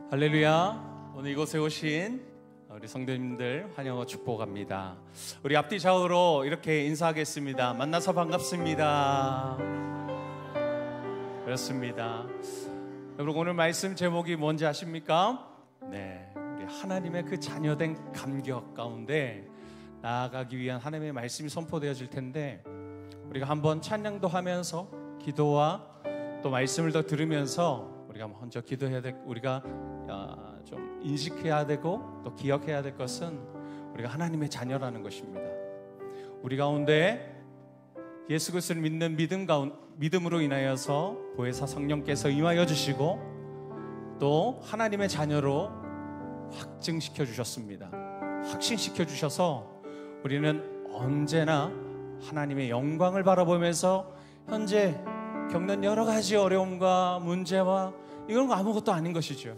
할렐루야. 오늘 이곳에 오신 우리 성도님들 환영하고 축복합니다. 우리 앞뒤 좌우로 이렇게 인사하겠습니다. 만나서 반갑습니다. 그렇습니다. 여러분, 오늘 말씀 제목이 뭔지 아십니까? 네, 우리 하나님의 그 자녀된 감격 가운데 나아가기 위한 하나님의 말씀이 선포되어질 텐데, 우리가 한번 찬양도 하면서 기도와 또 말씀을 더 들으면서 우리가 먼저 기도해야 될, 우리가 좀 인식해야 되고 또 기억해야 될 것은 우리가 하나님의 자녀라는 것입니다. 우리 가운데 예수 그리스도를 믿는 믿음으로 인하여서 보혜사 성령께서 임하여 주시고 또 하나님의 자녀로 확증시켜 주셨습니다. 확신시켜 주셔서 우리는 언제나 하나님의 영광을 바라보면서 현재 겪는 여러 가지 어려움과 문제와 이런 거 아무것도 아닌 것이죠.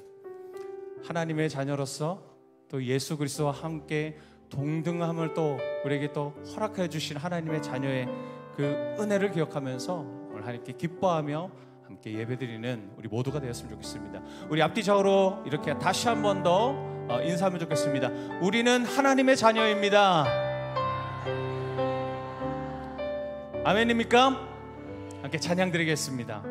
하나님의 자녀로서 또 예수 그리스도와 함께 동등함을 또 우리에게 또 허락해 주신 하나님의 자녀의 그 은혜를 기억하면서 오늘 하나님께 기뻐하며 함께 예배드리는 우리 모두가 되었으면 좋겠습니다. 우리 앞뒤 좌우로 이렇게 다시 한 번 더 인사하면 좋겠습니다. 우리는 하나님의 자녀입니다. 아멘입니까? 함께 찬양 드리겠습니다.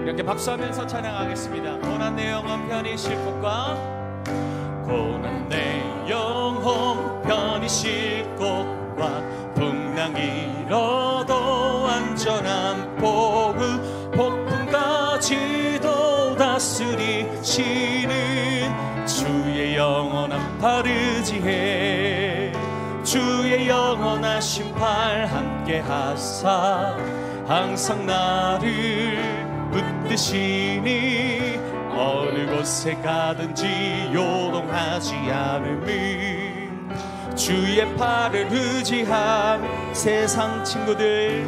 이렇게 박수하면서 찬양하겠습니다. 고난 내 영혼 편히 쉴 곳과 고난 내 영혼 편히 쉴 곳과 풍랑이 일어도 안전한 폭풍까지도 다스리시는 주의 영원한 팔 의지해 주의 영원하신 팔 함께 하사 항상 나를 붙드시니 어느 곳에 가든지 요동하지 않음은 주의 팔을 의지한 세상 친구들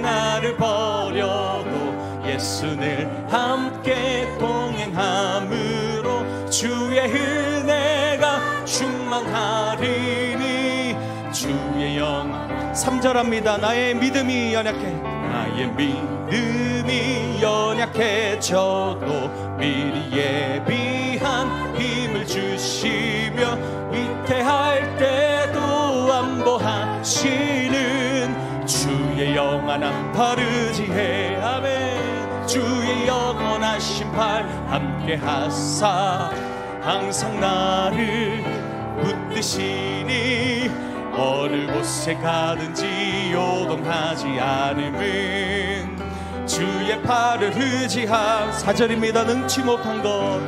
나를 버려도 예수를 함께 동행함으로 주의 은혜가 충만하리니 주의 영원 3절합니다. 나의 믿음이 연약해져도 미리 예비한 힘을 주시며 위태할 때도 안보하시는 주의 영원한 팔 의지해 아멘 주의 영원하신 팔 함께 하사 항상 나를 붙드시니 어느 곳에 가든지 요동하지 않음은 주의 팔을 의지한 4절입니다. 능치 못한 것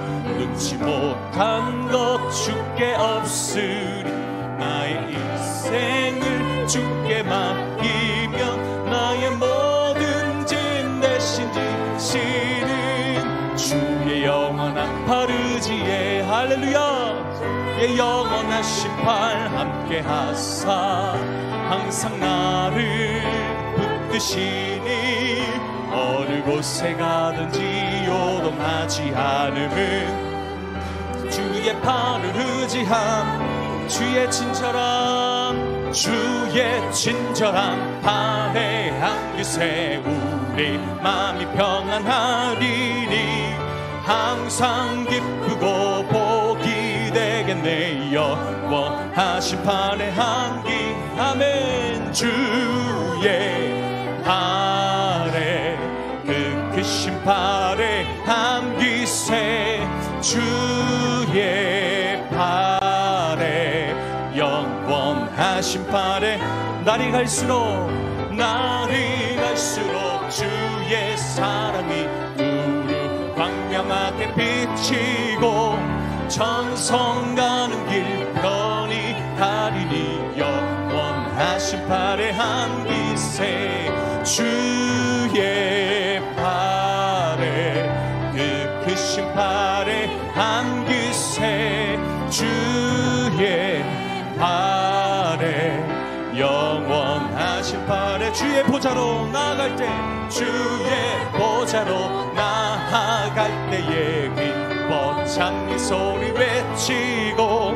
주께 없으리 나의 인생을 주께 맡기며 나의 모든 짐 대신 지시는 주의 영원한 팔 의지에 할렐루야 의 영원하신 팔 함께 하사 항상 나를 붙드시니 어느 곳에 가든지 요동하지 않음은 주의 팔을 의지함 주의 친절한 팔에 안기세 우리 마음이 평안하리니 항상 기쁘고 복이 되겠네 영원하신 팔에 안기 아멘 주의 팔에 그 크신 팔에 안기세 주의 팔에 영원하신 팔에 날이 갈수록 주의 사랑이 두루 광명하게 비치고 천성 가는 길 편히 가리니 영원하신 팔에 안기세 주의 팔에 그 크신 팔에 안기세 주의 팔에 영원하신 팔에 주의 보좌로 나아갈 때에 기뻐 찬미 소리 외치고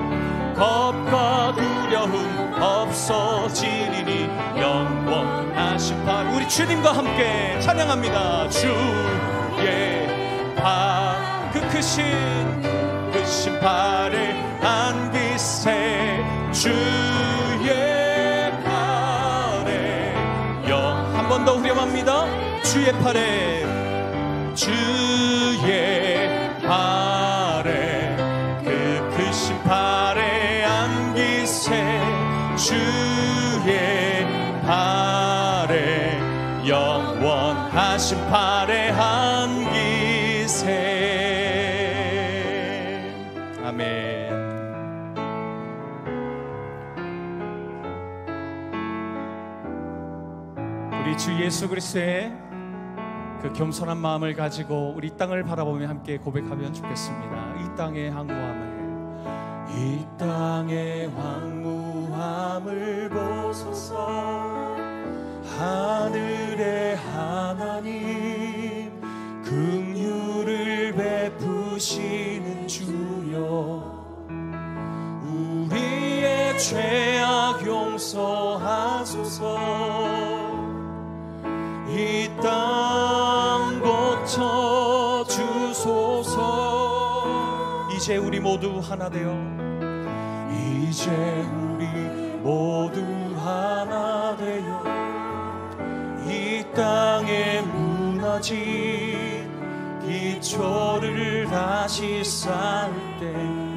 겁과 두려움 없어지리니 영원하신 팔. 우리 주님과 함께 찬양합니다. 주의 팔, 그 크신 팔을 안기세. 주의 팔에 한 번 더 후렴합니다. 주의 팔에, 주의 팔에, 그 크신 팔에 안기세. 주의 팔에, 영원하신 팔에 안기세. 아멘. 우리 주 예수 그리스도의 그 겸손한 마음을 가지고 우리 땅을 바라보며 함께 고백하면 좋겠습니다. 이 땅의 황무함을, 이 땅의 황무함을 보소서. 하늘의 하나님, 긍휼을 베푸시는 주여, 우리의 죄악 용서하소서. 이 땅 고쳐주소서. 이제 우리 모두 하나 되어, 이제 우리 모두 하나 되어 이 땅에 무너진 기초를 다시 쌓을 때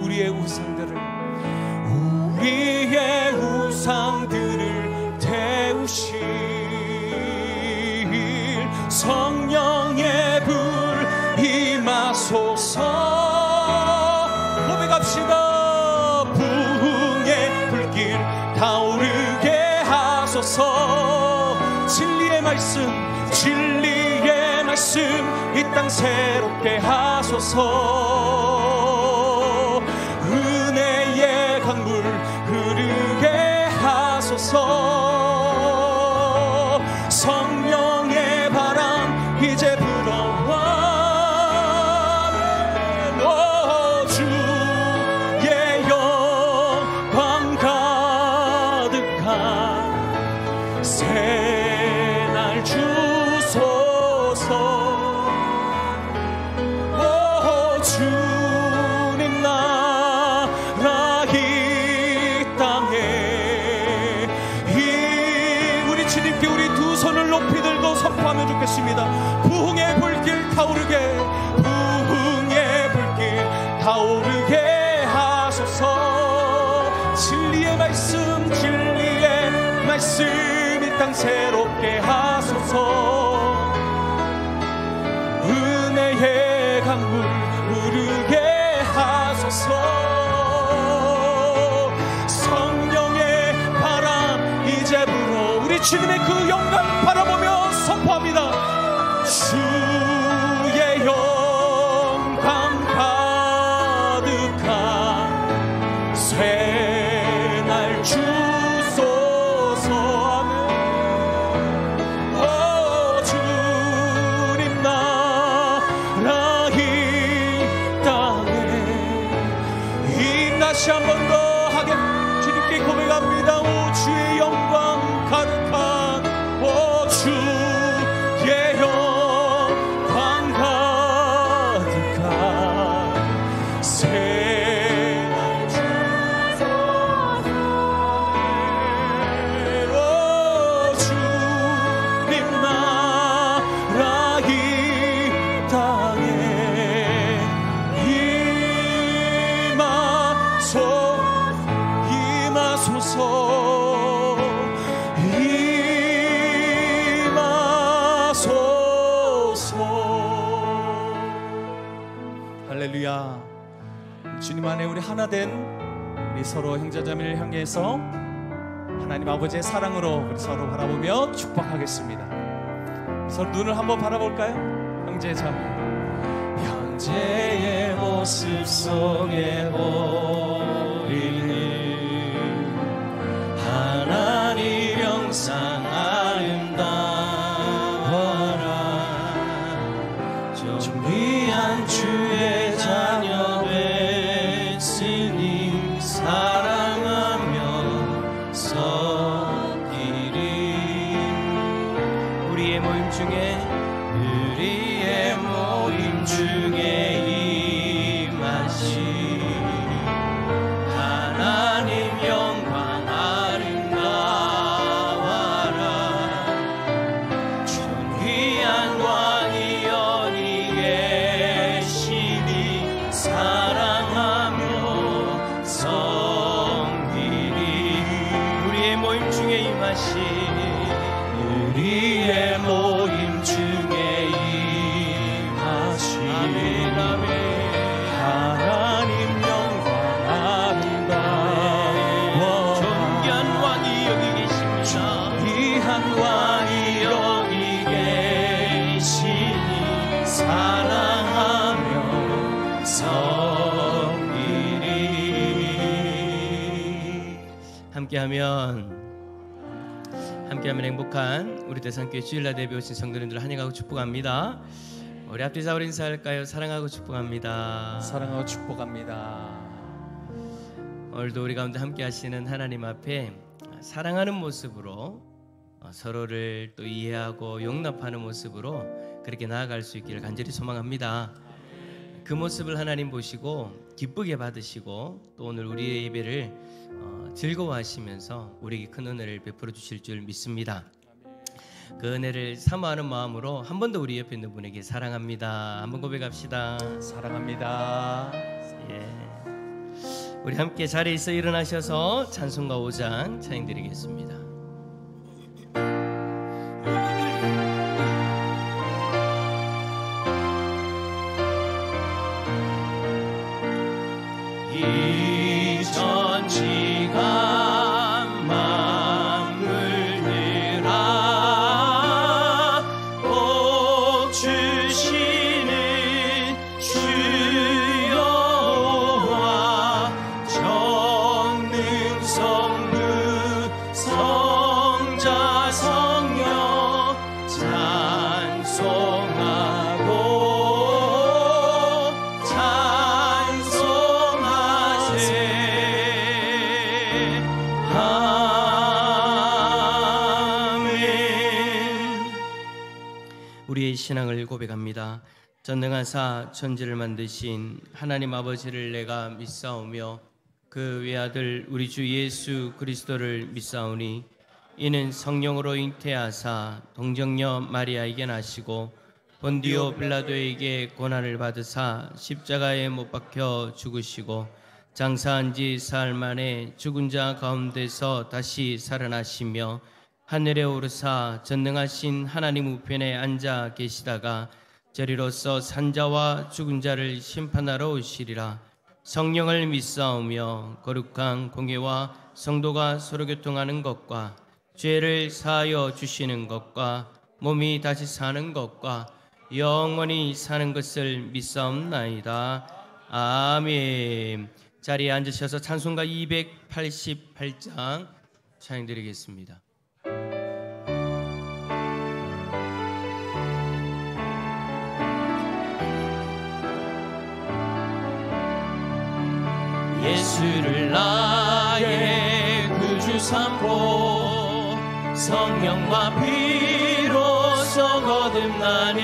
우리의 우상들을 태우실 성령의 불 임하소서. 고백합시다. 부흥의 불길 타오르게 하소서. 진리의 말씀 이 땅 새롭게 하소서. 은혜의 강물 흐르게 하소서. 성령의 바람 이제 불어와. 주의 영광 가득한 새날 주소서. 주님 나라 이 땅에 우리 주님께 우리 두 손을 높이 들고 선포하면 좋겠습니다. 부흥의 불길 타오르게, 부흥의 불길 타오르게 하소서. 진리의 말씀 이 땅 새롭게 하소서. 은혜의 강물 흐르게 하소서. 성령의 바람 이제 불어. 우리 주님의 그 영광 바라보며 선포합니다. 주의 영광 가득한 새날 주소서. 주님 나라 이 땅에 다시 한 번 더 하게 주님께 고백합니다. 오 주의 영광 가득한, 오 주의 영광 가득한 새날 주소서. 오 주님 나라 이 땅에 임하소서. 할렐루야. 주님 안에 우리 하나 된 우리 서로 형제자매를 향해서 하나님 아버지의 사랑으로 우리 서로 바라보며 축복하겠습니다. 서로 눈을 한번 바라볼까요? 형제자매, 형제의 모습 속에 보이는 하나님 영상 아름다워라. 존귀한 주의 자녀 됐으니 사랑 우리의 모임 중에 임하신 하나님 영광 아름다워라. 존귀한 왕이 여기 계시니 사랑하며 섬기리. 우리의 모임 중에 임하신 우리의 모임 중에 임하신 하나님 영광 아름다워. 존귀한 왕이 여기 계십니다. 존귀한 왕이 여기 계시니 사랑하며 섬기리. 함께하면 행복한 우리 대산교회 주일날 예배 오신 성도님들 환영하고 축복합니다. 우리 앞뒤 좌우로 인사할까요? 사랑하고 축복합니다. 사랑하고 축복합니다. 오늘도 우리 가운데 함께 하시는 하나님 앞에 사랑하는 모습으로 서로를 또 이해하고 용납하는 모습으로 그렇게 나아갈 수 있기를 간절히 소망합니다. 그 모습을 하나님 보시고 기쁘게 받으시고 또 오늘 우리의 예배를 즐거워하시면서 우리에게 큰 은혜를 베풀어 주실 줄 믿습니다. 그 은혜를 사모하는 마음으로 한 번 더 우리 옆에 있는 분에게 사랑합니다 한번 고백합시다. 사랑합니다. 예. 우리 함께 자리에서 일어나셔서 찬송가 5장 찬양드리겠습니다. 이 전지가 만물들아 복 주시는 주여와 전능 성부 성자 성령 찬송하고 우리의 신앙을 고백합니다. 전능하사 천지를 만드신 하나님 아버지를 내가 믿사오며 그 외아들 우리 주 예수 그리스도를 믿사오니 이는 성령으로 잉태하사 동정녀 마리아에게 나시고 본디오 빌라도에게 고난을 받으사 십자가에 못 박혀 죽으시고 장사한 지 사흘 만에 죽은 자 가운데서 다시 살아나시며 하늘에 오르사 전능하신 하나님 우편에 앉아 계시다가 저리로서 산자와 죽은 자를 심판하러 오시리라. 성령을 믿사오며 거룩한 공회와 성도가 서로 교통하는 것과 죄를 사하여 주시는 것과 몸이 다시 사는 것과 영원히 사는 것을 믿사옵나이다. 아멘. 자리에 앉으셔서 찬송가 288장 찬양드리겠습니다. 예수를 나의 구주 삼고 성령과 피로써 거듭나니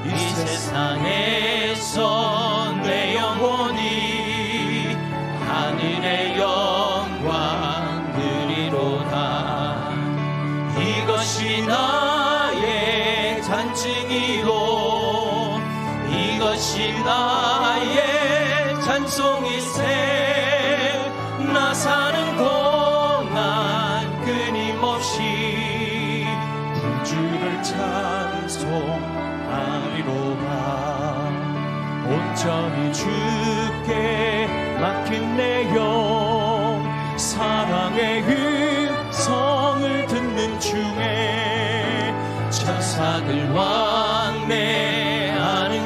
이 세상에서 내 영혼이 하늘의 영광 누리로다. 이것이 나의 간증이요 이것이 나의 찬송일세. 나 사는 동안 끊임없이 주를 찬송하리로다. 온전히 주께 맡긴 내 영 사랑의 음성을 듣는 중에 천사들 왕래하는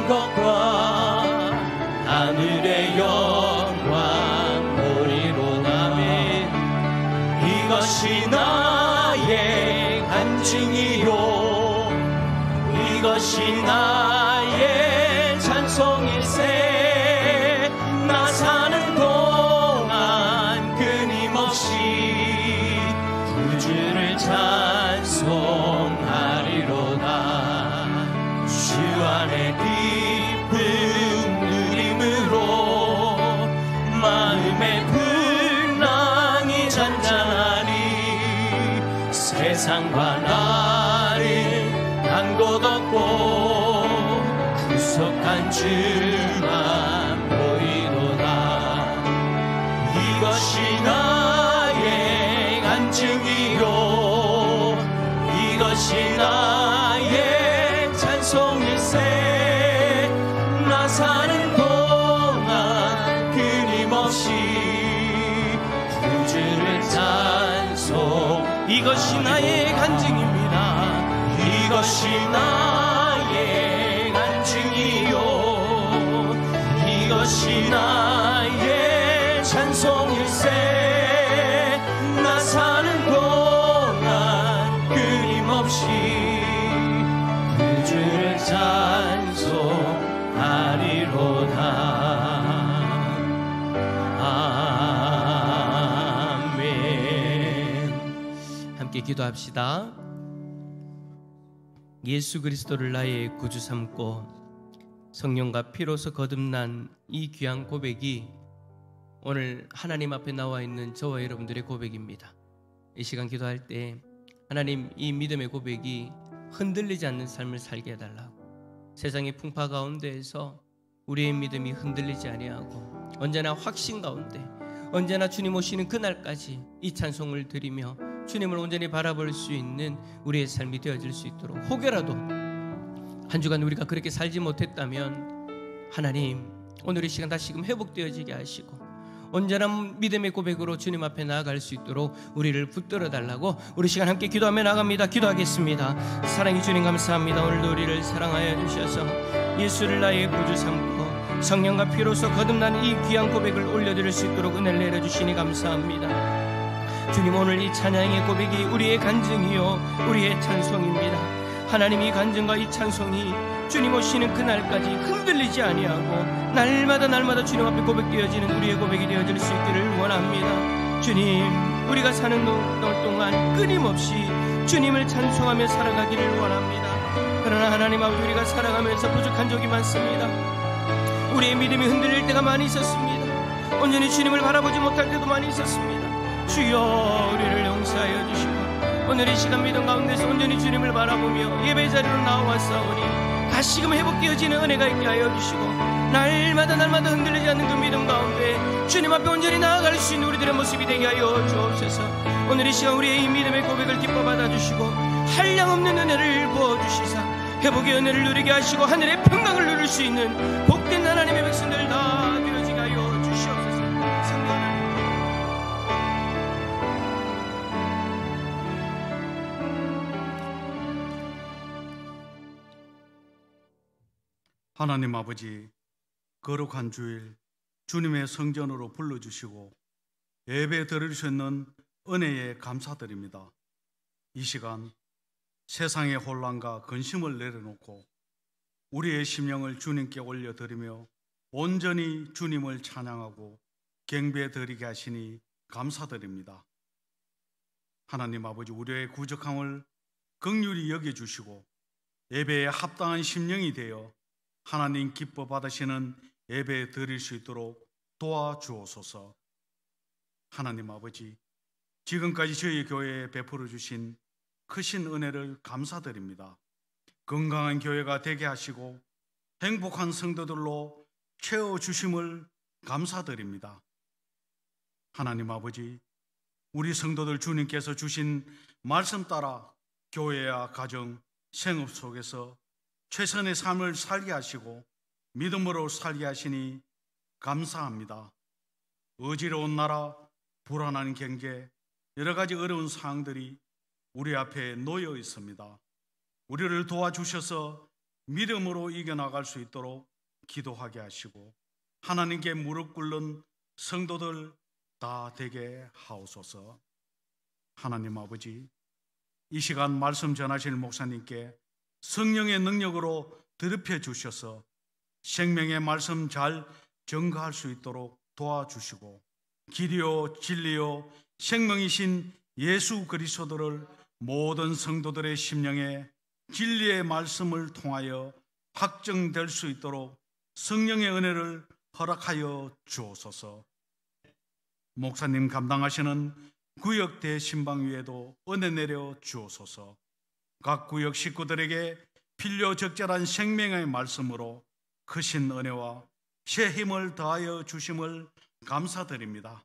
것과 하늘의 영광 보리로다메. 이것이 나의 간증이요 이것이 나의 찬송일세. 나 사는 동안 끊임없이 그 주를 찬송 찬송하리로다. 주 안에 기쁨 누림으로 마음의 근황이 잔잔하니 세상과 나를 한 곳 없고 구속한 주만 보이도다. 이것이 나의 간증이요 이것이 나의 찬송일세. 나 사는 동안 끊임없이 주를 찬송. 이것이 나의 간증입니다. 이것이 나의 간증이요 이것이 나의 찬송일세. 나 사는 동안 끊임없이 주를 찬송하리로다. 아멘. 함께 기도합시다. 예수 그리스도를 나의 구주 삼고 성령과 피로서 거듭난 이 귀한 고백이 오늘 하나님 앞에 나와 있는 저와 여러분들의 고백입니다. 이 시간 기도할 때 하나님, 이 믿음의 고백이 흔들리지 않는 삶을 살게 해달라고, 세상의 풍파 가운데에서 우리의 믿음이 흔들리지 아니하고 언제나 확신 가운데 언제나 주님 오시는 그날까지 이 찬송을 드리며 주님을 온전히 바라볼 수 있는 우리의 삶이 되어질 수 있도록, 혹여라도 한 주간 우리가 그렇게 살지 못했다면 하나님, 오늘 이 시간 다시금 회복되어지게 하시고 언제나 믿음의 고백으로 주님 앞에 나아갈 수 있도록 우리를 붙들어 달라고 우리 시간 함께 기도하며 나갑니다. 기도하겠습니다. 사랑의 주님, 감사합니다. 오늘도 우리를 사랑하여 주셔서 예수를 나의 구주 삼고 성령과 피로서 거듭난 이 귀한 고백을 올려드릴 수 있도록 은혜를 내려주시니 감사합니다. 주님, 오늘 이 찬양의 고백이 우리의 간증이요 우리의 찬송입니다. 하나님, 이 간증과 이 찬송이 주님 오시는 그날까지 흔들리지 아니하고 날마다 주님 앞에 고백되어지는 우리의 고백이 되어질 수 있기를 원합니다. 주님, 우리가 사는 동안 끊임없이 주님을 찬송하며 살아가기를 원합니다. 그러나 하나님 아버지, 우리가 살아가면서 부족한 적이 많습니다. 우리의 믿음이 흔들릴 때가 많이 있었습니다. 온전히 주님을 바라보지 못할 때도 많이 있었습니다. 주여, 우리를 용서하여 주시고 오늘 이 시간 믿음 가운데서 온전히 주님을 바라보며 예배 자리로 나와싸우니 다시금 회복되어지는 은혜가 있게 하여 주시고 날마다 흔들리지 않는 그 믿음 가운데 주님 앞에 온전히 나아갈 수 있는 우리들의 모습이 되게 하여 주옵소서. 오늘 이 시간 우리의 이 믿음의 고백을 기뻐 받아주시고 한량없는 은혜를 부어주시사 회복의 은혜를 누리게 하시고 하늘의 평강을 누릴 수 있는 복된 하나님의 백성들 다 되어지게 하여 주시옵소서. 하나님 아버지, 거룩한 주일 주님의 성전으로 불러주시고 예배 드릴 수 있는 은혜에 감사드립니다. 이 시간 세상의 혼란과 근심을 내려놓고 우리의 심령을 주님께 올려드리며 온전히 주님을 찬양하고 경배드리게 하시니 감사드립니다. 하나님 아버지, 우리의 부족함을 긍휼히 여겨주시고 예배에 합당한 심령이 되어 하나님 기뻐 받으시는 예배 드릴 수 있도록 도와주옵소서. 하나님 아버지, 지금까지 저희 교회에 베풀어 주신 크신 은혜를 감사드립니다. 건강한 교회가 되게 하시고 행복한 성도들로 채워주심을 감사드립니다. 하나님 아버지, 우리 성도들 주님께서 주신 말씀 따라 교회와 가정, 생업 속에서 최선의 삶을 살게 하시고 믿음으로 살게 하시니 감사합니다. 어지러운 나라, 불안한 경제, 여러 가지 어려운 상황들이 우리 앞에 놓여 있습니다. 우리를 도와주셔서 믿음으로 이겨나갈 수 있도록 기도하게 하시고 하나님께 무릎 꿇는 성도들 다 되게 하옵소서. 하나님 아버지, 이 시간 말씀 전하실 목사님께 성령의 능력으로 더럽혀 주셔서 생명의 말씀 잘 전가할 수 있도록 도와주시고 길이요 진리요 생명이신 예수 그리스도를 모든 성도들의 심령에 진리의 말씀을 통하여 확정될 수 있도록 성령의 은혜를 허락하여 주옵소서. 목사님 감당하시는 구역 대신방 위에도 은혜 내려 주옵소서. 각 구역 식구들에게 필요 적절한 생명의 말씀으로 크신 은혜와 새 힘을 더하여 주심을 감사드립니다.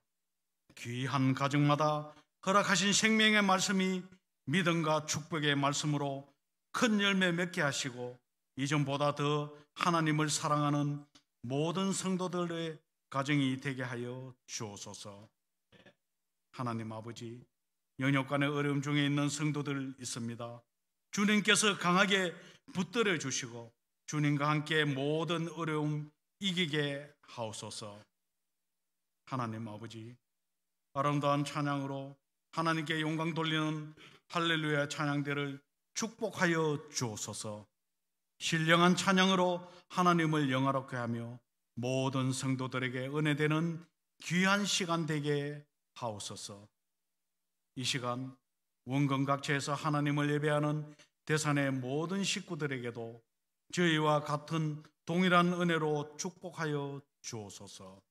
귀한 가정마다 허락하신 생명의 말씀이 믿음과 축복의 말씀으로 큰 열매 맺게 하시고 이전보다 더 하나님을 사랑하는 모든 성도들의 가정이 되게 하여 주옵소서. 하나님 아버지, 영역간의 어려움 중에 있는 성도들 있습니다. 주님께서 강하게 붙들어 주시고 주님과 함께 모든 어려움 이기게 하옵소서. 하나님 아버지, 아름다운 찬양으로 하나님께 영광 돌리는 할렐루야 찬양대를 축복하여 주옵소서. 신령한 찬양으로 하나님을 영화롭게 하며 모든 성도들에게 은혜되는 귀한 시간 되게 하옵소서. 이 시간 원금 각처에서 하나님을 예배하는 대산의 모든 식구들에게도 저희와 같은 동일한 은혜로 축복하여 주옵소서.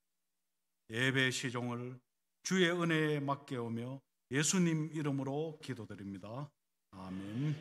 예배 시종을 주의 은혜에 맡겨오며 예수님 이름으로 기도드립니다. 아멘.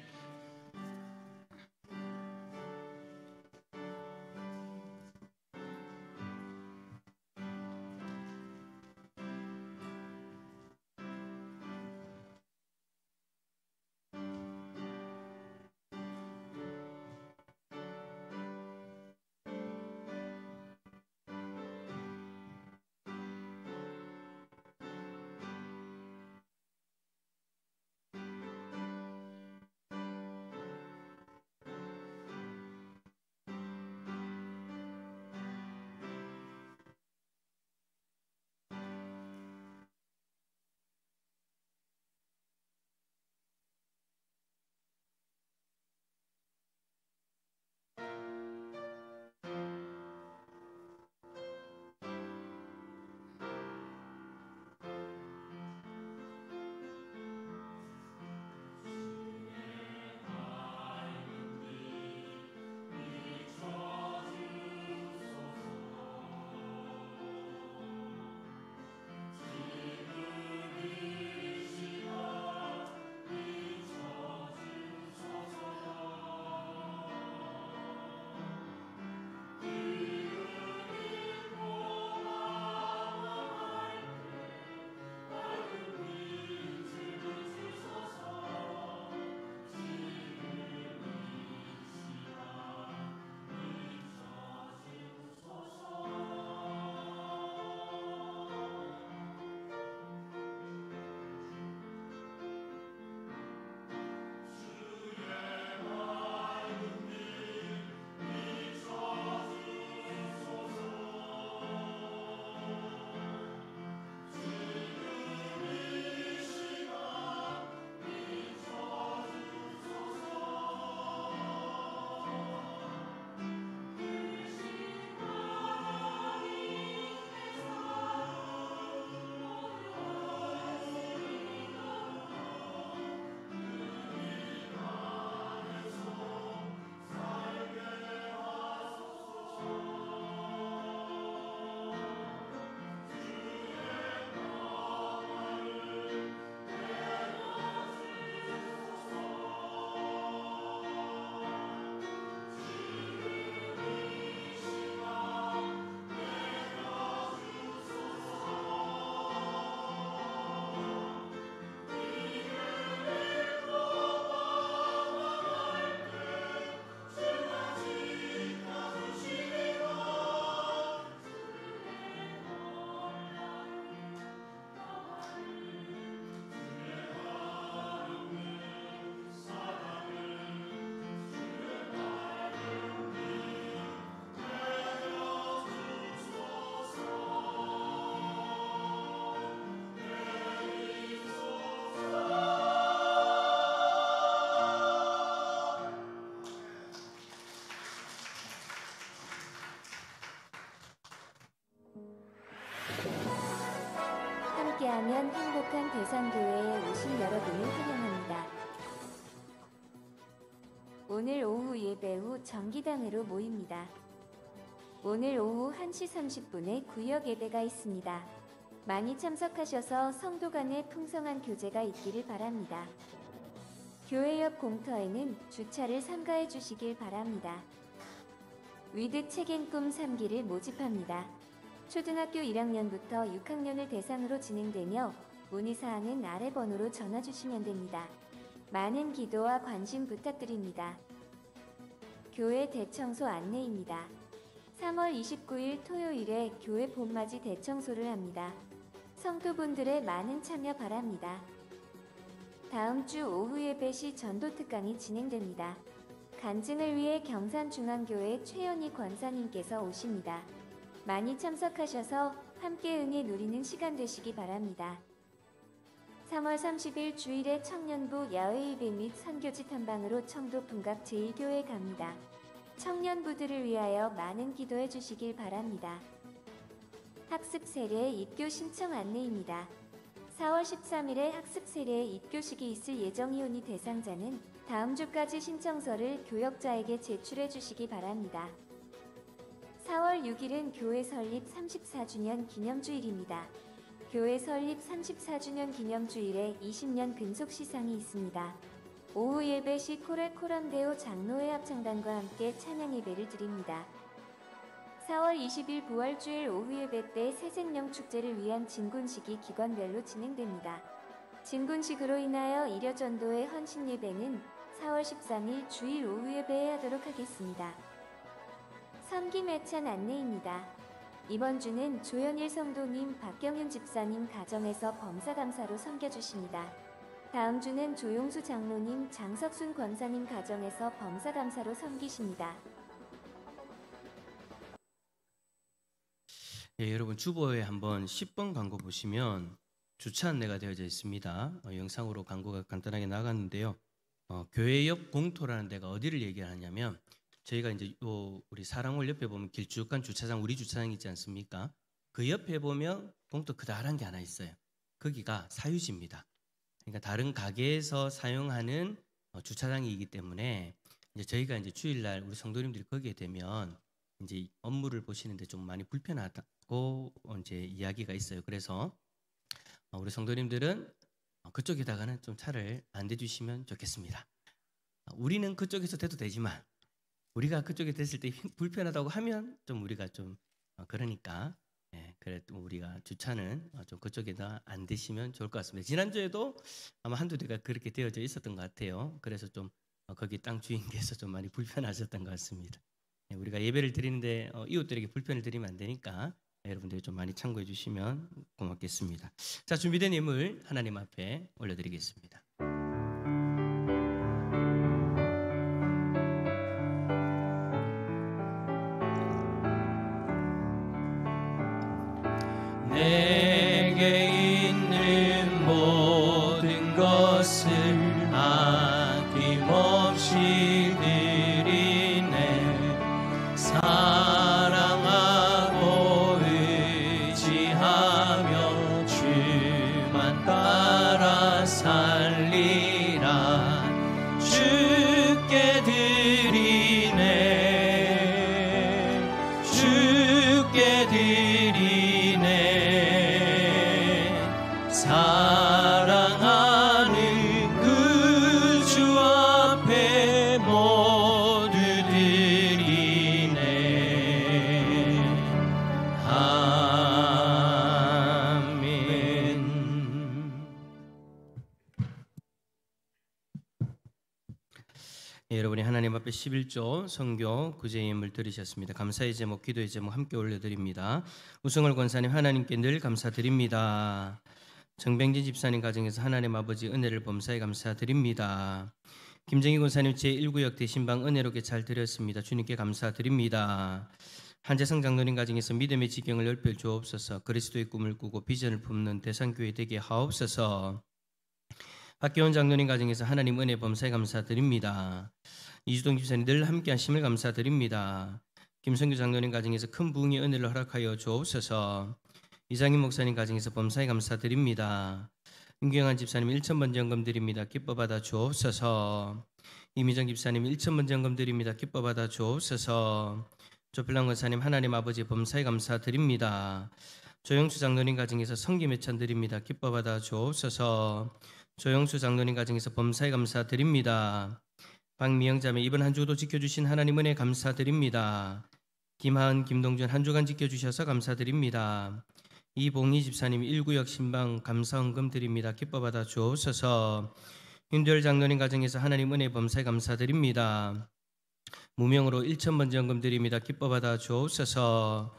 함께하면 행복한 대산교회에 오신 여러분을 환영합니다. 오늘 오후 예배 후 정기단으로 모입니다. 오늘 오후 1시 30분에 구역 예배가 있습니다. 많이 참석하셔서 성도 간의 풍성한 교제가 있기를 바랍니다. 교회 옆 공터에는 주차를 삼가해 주시길 바랍니다. 위드 책앤 꿈 3기를 모집합니다. 초등학교 1학년부터 6학년을 대상으로 진행되며 문의사항은 아래 번호로 전화 주시면 됩니다. 많은 기도와 관심 부탁드립니다. 교회 대청소 안내입니다. 3월 29일 토요일에 교회 봄맞이 대청소를 합니다. 성도분들의 많은 참여 바랍니다. 다음 주 오후 예배 시 전도 특강이 진행됩니다. 간증을 위해 경산중앙교회 최연희 권사님께서 오십니다. 많이 참석하셔서 함께 은혜 누리는 시간 되시기 바랍니다. 3월 30일 주일에 청년부 야외 예배 및 선교지 탐방으로 청도 풍각 제1교회 갑니다. 청년부들을 위하여 많은 기도해 주시길 바랍니다. 학습 세례 입교 신청 안내입니다. 4월 13일에 학습 세례 입교식이 있을 예정이오니 대상자는 다음 주까지 신청서를 교역자에게 제출해 주시기 바랍니다. 4월 6일은 교회 설립 34주년 기념주일입니다. 교회 설립 34주년 기념주일에 20년 근속 시상이 있습니다. 오후 예배 시 코렐 코람데오 장로회 합창단과 함께 찬양 예배를 드립니다. 4월 20일 부활주일 오후 예배 때 새생명 축제를 위한 진군식이 기관별로 진행됩니다. 진군식으로 인하여 일여전도의 헌신 예배는 4월 13일 주일 오후 예배에 하도록 하겠습니다. 섬김 애찬 안내입니다. 이번 주는 조현일 성도님, 박경윤 집사님 가정에서 범사감사로 섬겨주십니다. 다음 주는 조용수 장로님, 장석순 권사님 가정에서 범사감사로 섬기십니다. 예, 여러분 주보에 한번 10번 광고 보시면 주차 안내가 되어져 있습니다. 영상으로 광고가 간단하게 나갔는데요. 교회 옆 공터라는 데가 어디를 얘기하냐면 저희가 이제 우리 사랑홀 옆에 보면 길쭉한 주차장, 우리 주차장 있지 않습니까? 그 옆에 보면 공터 크다란 게 하나 있어요. 거기가 사유지입니다. 그러니까 다른 가게에서 사용하는 주차장이기 때문에 이제 저희가 이제 주일날 우리 성도님들이 거기에 되면 이제 업무를 보시는데 좀 많이 불편하다고 이제 이야기가 있어요. 그래서 우리 성도님들은 그쪽에다가는 좀 차를 안 대주시면 좋겠습니다. 우리는 그쪽에서 대도 되지만 우리가 그쪽에 됐을 때 불편하다고 하면 좀 우리가 좀 그러니까 그래도 우리가 주차는 좀 그쪽에다 안 대시면 좋을 것 같습니다. 지난주에도 아마 한두 대가 그렇게 되어져 있었던 것 같아요. 그래서 좀 거기 땅 주인께서 좀 많이 불편하셨던 것 같습니다. 우리가 예배를 드리는데 이웃들에게 불편을 드리면 안 되니까 여러분들이 좀 많이 참고해 주시면 고맙겠습니다. 자, 준비된 예물 하나님 앞에 올려드리겠습니다. 내게 있는 모든 것을 아낌없이 드리네. 사랑하고 의지하며 주만 따라 살리라. 주께 드리네. 주께 드리네. 사랑하는 그 주 앞에 모두 드리네. 아멘. 여러분이 하나님 앞에 11조 선교 구제 예물 드리셨습니다. 감사의 제목, 기도의 제목 함께 올려드립니다. 우승월 권사님, 하나님께 늘 감사드립니다. 정병진 집사님 가정에서 하나님 아버지 은혜를 범사에 감사드립니다. 김정희 권사님 제1구역 대신방 은혜롭게 잘 드렸습니다. 주님께 감사드립니다. 한재성 장로님 가정에서 믿음의 지경을 넓혀 주옵소서. 그리스도의 꿈을 꾸고 비전을 품는 대상교회 되게 하옵소서. 박기원 장로님 가정에서 하나님 은혜 범사에 감사드립니다. 이주동 집사님 늘 함께 하심을 감사드립니다. 김성규 장로님 가정에서 큰 부흥의 은혜를 허락하여 주옵소서. 이상임 목사님 가정에서 범사에 감사드립니다. 임경환 집사님 1,000번 점검 드립니다. 기뻐 받아 주옵소서. 이미정 집사님 1,000번 점검 드립니다. 기뻐 받아 주옵소서. 조필랑 권사님 하나님 아버지 범사에 감사드립니다. 조영수 장로님 가정에서 성기 매찬 드립니다. 기뻐 받아 주옵소서. 조영수 장로님 가정에서 범사에 감사드립니다. 박미영 자매 이번 한 주도 지켜주신 하나님 은혜 감사드립니다. 김하은, 김동준 한 주간 지켜주셔서 감사드립니다. 이봉희 집사님 1구역 신방 감사헌금 드립니다. 기뻐 받아 주옵소서. 윤두열 장로님 가정에서 하나님 은혜 범사에 감사드립니다. 무명으로 1,000번 점검 드립니다. 기뻐 받아 주옵소서.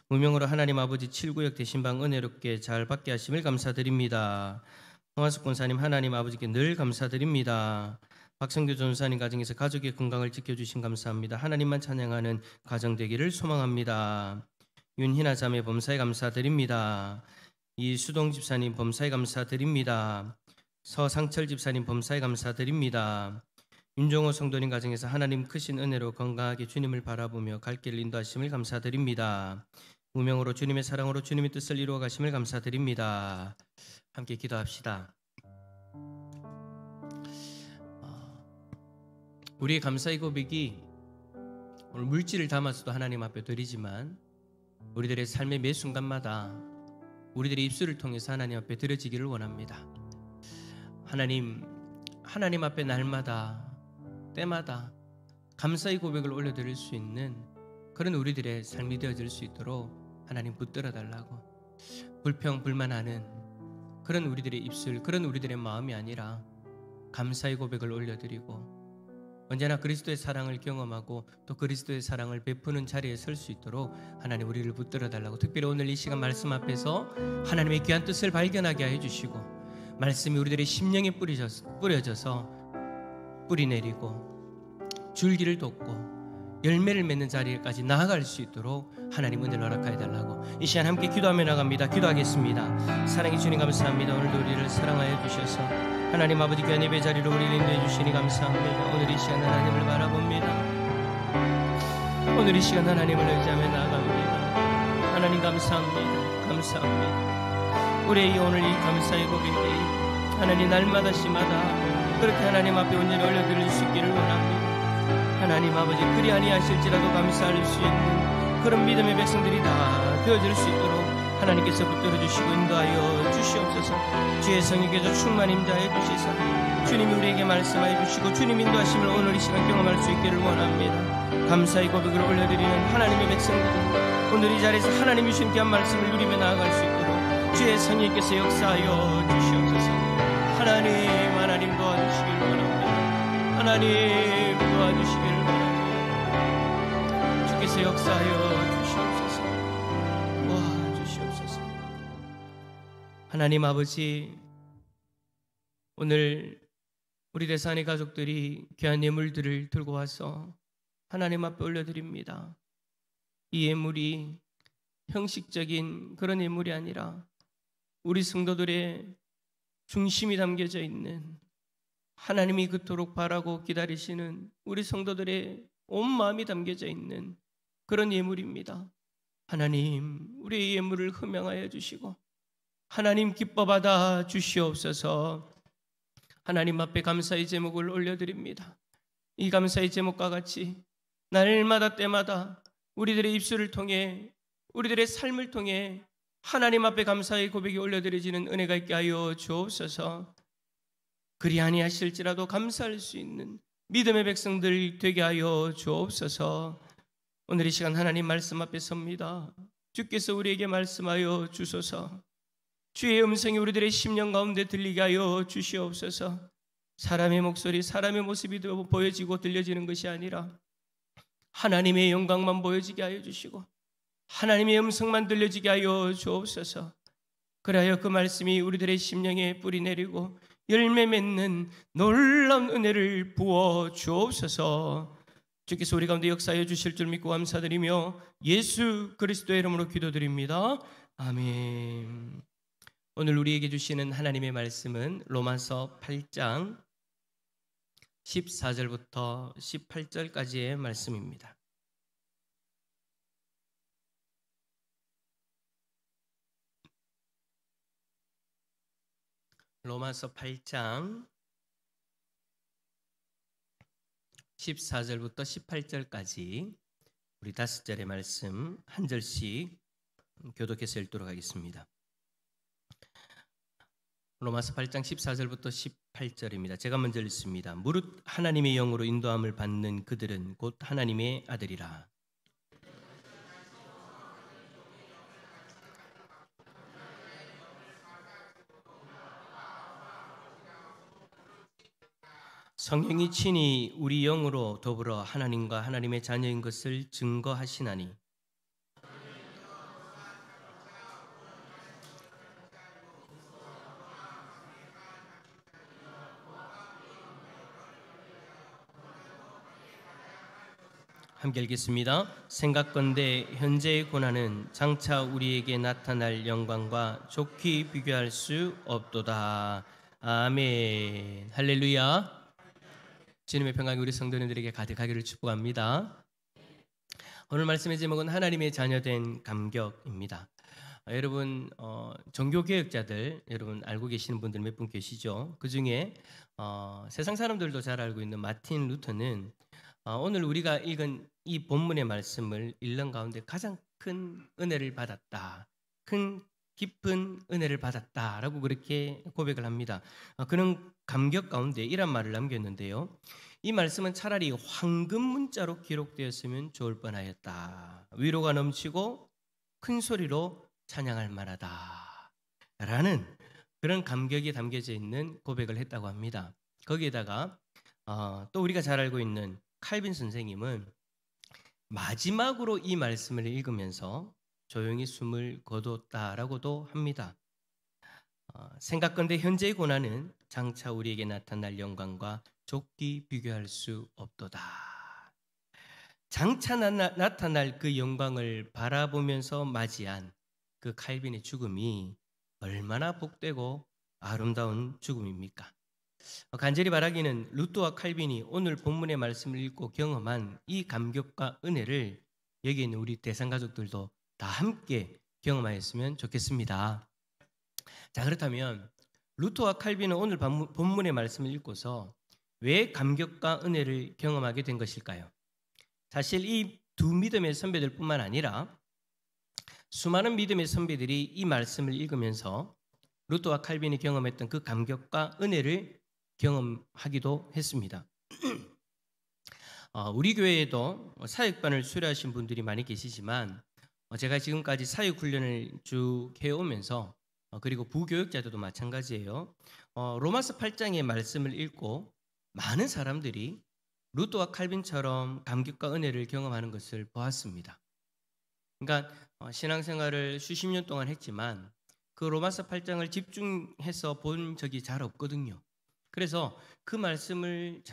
무명으로 하나님 아버지 7구역 대신방 은혜롭게 잘 받게 하심을 감사드립니다. 홍화숙 권사님 하나님 아버지께 늘 감사드립니다. 박성규 전사님 가정에서 가족의 건강을 지켜주신 감사합니다. 하나님만 찬양하는 가정 되기를 소망합니다. 윤희나 자매 범사에 감사드립니다. 이수동 집사님 범사에 감사드립니다. 서상철 집사님 범사에 감사드립니다. 윤종호 성도님 가정에서 하나님 크신 은혜로 건강하게 주님을 바라보며 갈 길을 인도하심을 감사드립니다. 무명으로 주님의 사랑으로 주님의 뜻을 이루어 가심을 감사드립니다. 함께 기도합시다. 우리의 감사의 고백이 오늘 물질을 담아서도 하나님 앞에 드리지만 우리들의 삶의 매 순간마다 우리들의 입술을 통해서 하나님 앞에 드려지기를 원합니다. 하나님 앞에 날마다 때마다 감사의 고백을 올려드릴 수 있는 그런 우리들의 삶이 되어질 수 있도록 하나님 붙들어 달라고, 불평 불만하는 그런 우리들의 입술, 그런 우리들의 마음이 아니라 감사의 고백을 올려드리고 언제나 그리스도의 사랑을 경험하고 또 그리스도의 사랑을 베푸는 자리에 설 수 있도록 하나님 우리를 붙들어 달라고, 특별히 오늘 이 시간 말씀 앞에서 하나님의 귀한 뜻을 발견하게 해주시고 말씀이 우리들의 심령에 뿌려져서 뿌리 내리고 줄기를 돋고 열매를 맺는 자리까지 나아갈 수 있도록 하나님 은혜를 허락하여 달라고 이 시간 함께 기도하며 나갑니다. 기도하겠습니다. 사랑의 주님 감사합니다. 오늘도 우리를 사랑하여 주셔서 하나님 아버지 귀한 예배 자리로 우리를 인도해 주시니 감사합니다. 오늘 이 시간 하나님을 바라봅니다. 오늘 이 시간 하나님을 의지하며 나아갑니다. 하나님 감사합니다. 감사합니다. 우리의 오늘 이 감사의 고백이 하나님 날마다 시마다 그렇게 하나님 앞에 온전히 올려드릴 수 있기를 원합니다. 하나님 아버지 그리 아니하실지라도 감사할 수 있는 그런 믿음의 백성들이 다 되어질 수 있도록 하나님께서 붙들어 주시고 인도하여 주시옵소서. 주의 성령께서 충만 임자해 주시사 주님이 우리에게 말씀하여 주시고 주님 인도하심을 오늘 이 시간 경험할 수 있기를 원합니다. 감사의 고백을 올려드리는 하나님의 백성들 오늘 이 자리에서 하나님이 주신 귀한 말씀을 누리며 나아갈 수 있도록 주의 성령께서 역사하여 주시옵소서. 하나님 도와주시길 원합니다. 하나님 도와주시길 원합니다. 주께서 역사하여 주시옵소서. 도와주시옵소서. 하나님 아버지, 오늘 우리 대산의 가족들이 귀한 예물들을 들고 와서 하나님 앞에 올려드립니다. 이 예물이 형식적인 그런 예물이 아니라 우리 성도들의 중심이 담겨져 있는, 하나님이 그토록 바라고 기다리시는 우리 성도들의 온 마음이 담겨져 있는 그런 예물입니다. 하나님, 우리의 예물을 흠양하여 주시고 하나님 기뻐 받아 주시옵소서. 하나님 앞에 감사의 제목을 올려드립니다. 이 감사의 제목과 같이 날마다 때마다 우리들의 입술을 통해 우리들의 삶을 통해 하나님 앞에 감사의 고백이 올려드려지는 은혜가 있게 하여 주옵소서. 그리 아니하실지라도 감사할 수 있는 믿음의 백성들 되게 하여 주옵소서. 오늘 이 시간 하나님 말씀 앞에 섭니다. 주께서 우리에게 말씀하여 주소서. 주의 음성이 우리들의 심령 가운데 들리게 하여 주시옵소서. 사람의 목소리, 사람의 모습이 보여지고 들려지는 것이 아니라 하나님의 영광만 보여지게 하여 주시고 하나님의 음성만 들려지게 하여 주옵소서. 그리하여 그 말씀이 우리들의 심령에 뿌리 내리고 열매 맺는 놀라운 은혜를 부어 주옵소서. 주께서 우리 가운데 역사해 주실 줄 믿고 감사드리며 예수 그리스도의 이름으로 기도드립니다. 아멘. 오늘 우리에게 주시는 하나님의 말씀은 로마서 8장 14절부터 18절까지의 말씀입니다. 로마서 8장 14절부터 18절까지 우리 5절의 말씀 한 절씩 교독해서 읽도록 하겠습니다. 로마서 8장 14절부터 18절입니다. 제가 먼저 읽습니다. 무릇 하나님의 영으로 인도함을 받는 그들은 곧 하나님의 아들이라. 성령이 친히 우리 영으로 더불어 하나님과 하나님의 자녀인 것을 증거하시나니 함께 읽겠습니다. 생각건대 현재의 고난은 장차 우리에게 나타날 영광과 좋게 비교할 수 없도다. 아멘. 할렐루야. 주님의 평강이 우리 성도님들에게 가득하기를 축복합니다. 오늘 말씀의 제목은 하나님의 자녀된 감격입니다. 여러분 종교개혁자들 여러분 알고 계시는 분들 몇 분 계시죠? 그 중에 세상 사람들도 잘 알고 있는 마틴 루터는 오늘 우리가 읽은 이 본문의 말씀을 읽는 가운데 가장 큰 은혜를 받았다. 큰 깊은 은혜를 받았다라고 그렇게 고백을 합니다. 그는 감격 가운데 이런 말을 남겼는데요. 이 말씀은 차라리 황금 문자로 기록되었으면 좋을 뻔하였다. 위로가 넘치고 큰 소리로 찬양할 만하다. 라는 그런 감격이 담겨져 있는 고백을 했다고 합니다. 거기에다가 또 우리가 잘 알고 있는 칼빈 선생님은 마지막으로 이 말씀을 읽으면서 조용히 숨을 거뒀다라고도 합니다. 생각건대 현재의 고난은 장차 우리에게 나타날 영광과 좁기 비교할 수 없도다. 장차 나타날 그 영광을 바라보면서 맞이한 그 칼빈의 죽음이 얼마나 복되고 아름다운 죽음입니까? 간절히 바라기는 루터와 칼빈이 오늘 본문의 말씀을 읽고 경험한 이 감격과 은혜를 여기 있는 우리 대상가족들도 다 함께 경험하였으면 좋겠습니다. 자, 그렇다면 루터와 칼빈은 오늘 본문의 말씀을 읽고서 왜 감격과 은혜를 경험하게 된 것일까요? 사실 이 두 믿음의 선배들뿐만 아니라 수많은 믿음의 선배들이 이 말씀을 읽으면서 루터와 칼빈이 경험했던 그 감격과 은혜를 경험하기도 했습니다. 우리 교회에도 사역반을 수료하신 분들이 많이 계시지만 제가 지금까지 사역훈련을 쭉 해오면서 그리고 부교육자들도 마찬가지예요. 로마서 8장의 말씀을 읽고 많은 사람들이 루터와 칼빈처럼 감격과 은혜를 경험하는 것을 보았습니다. 그러니까 신앙생활을 수십 년 동안 했지만 그 로마서 8장을 집중해서 본 적이 잘 없거든요. 그래서 그 말씀을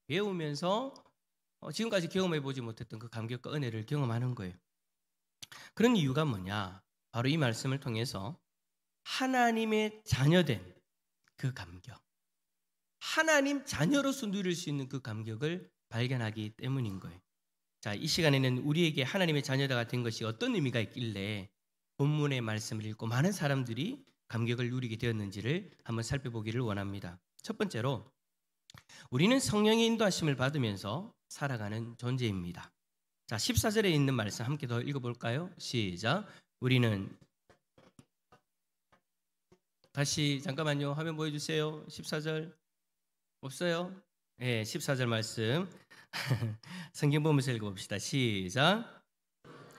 외우면서 지금까지 경험해보지 못했던 그 감격과 은혜를 경험하는 거예요. 그런 이유가 뭐냐? 바로 이 말씀을 통해서 하나님의 자녀된 그 감격, 하나님 자녀로서 누릴 수 있는 그 감격을 발견하기 때문인 거예요. 자, 이 시간에는 우리에게 하나님의 자녀가 된 것이 어떤 의미가 있길래 본문의 말씀을 읽고 많은 사람들이 감격을 누리게 되었는지를 한번 살펴보기를 원합니다. 첫 번째로 우리는 성령의 인도하심을 받으면서 살아가는 존재입니다. 자, 14절에 있는 말씀 함께 더 읽어볼까요? 시작. 우리는 다시 잠깐만요. 화면 보여주세요. 14절 없어요? 네, 14절 말씀 성경 보면서 읽어봅시다. 시작.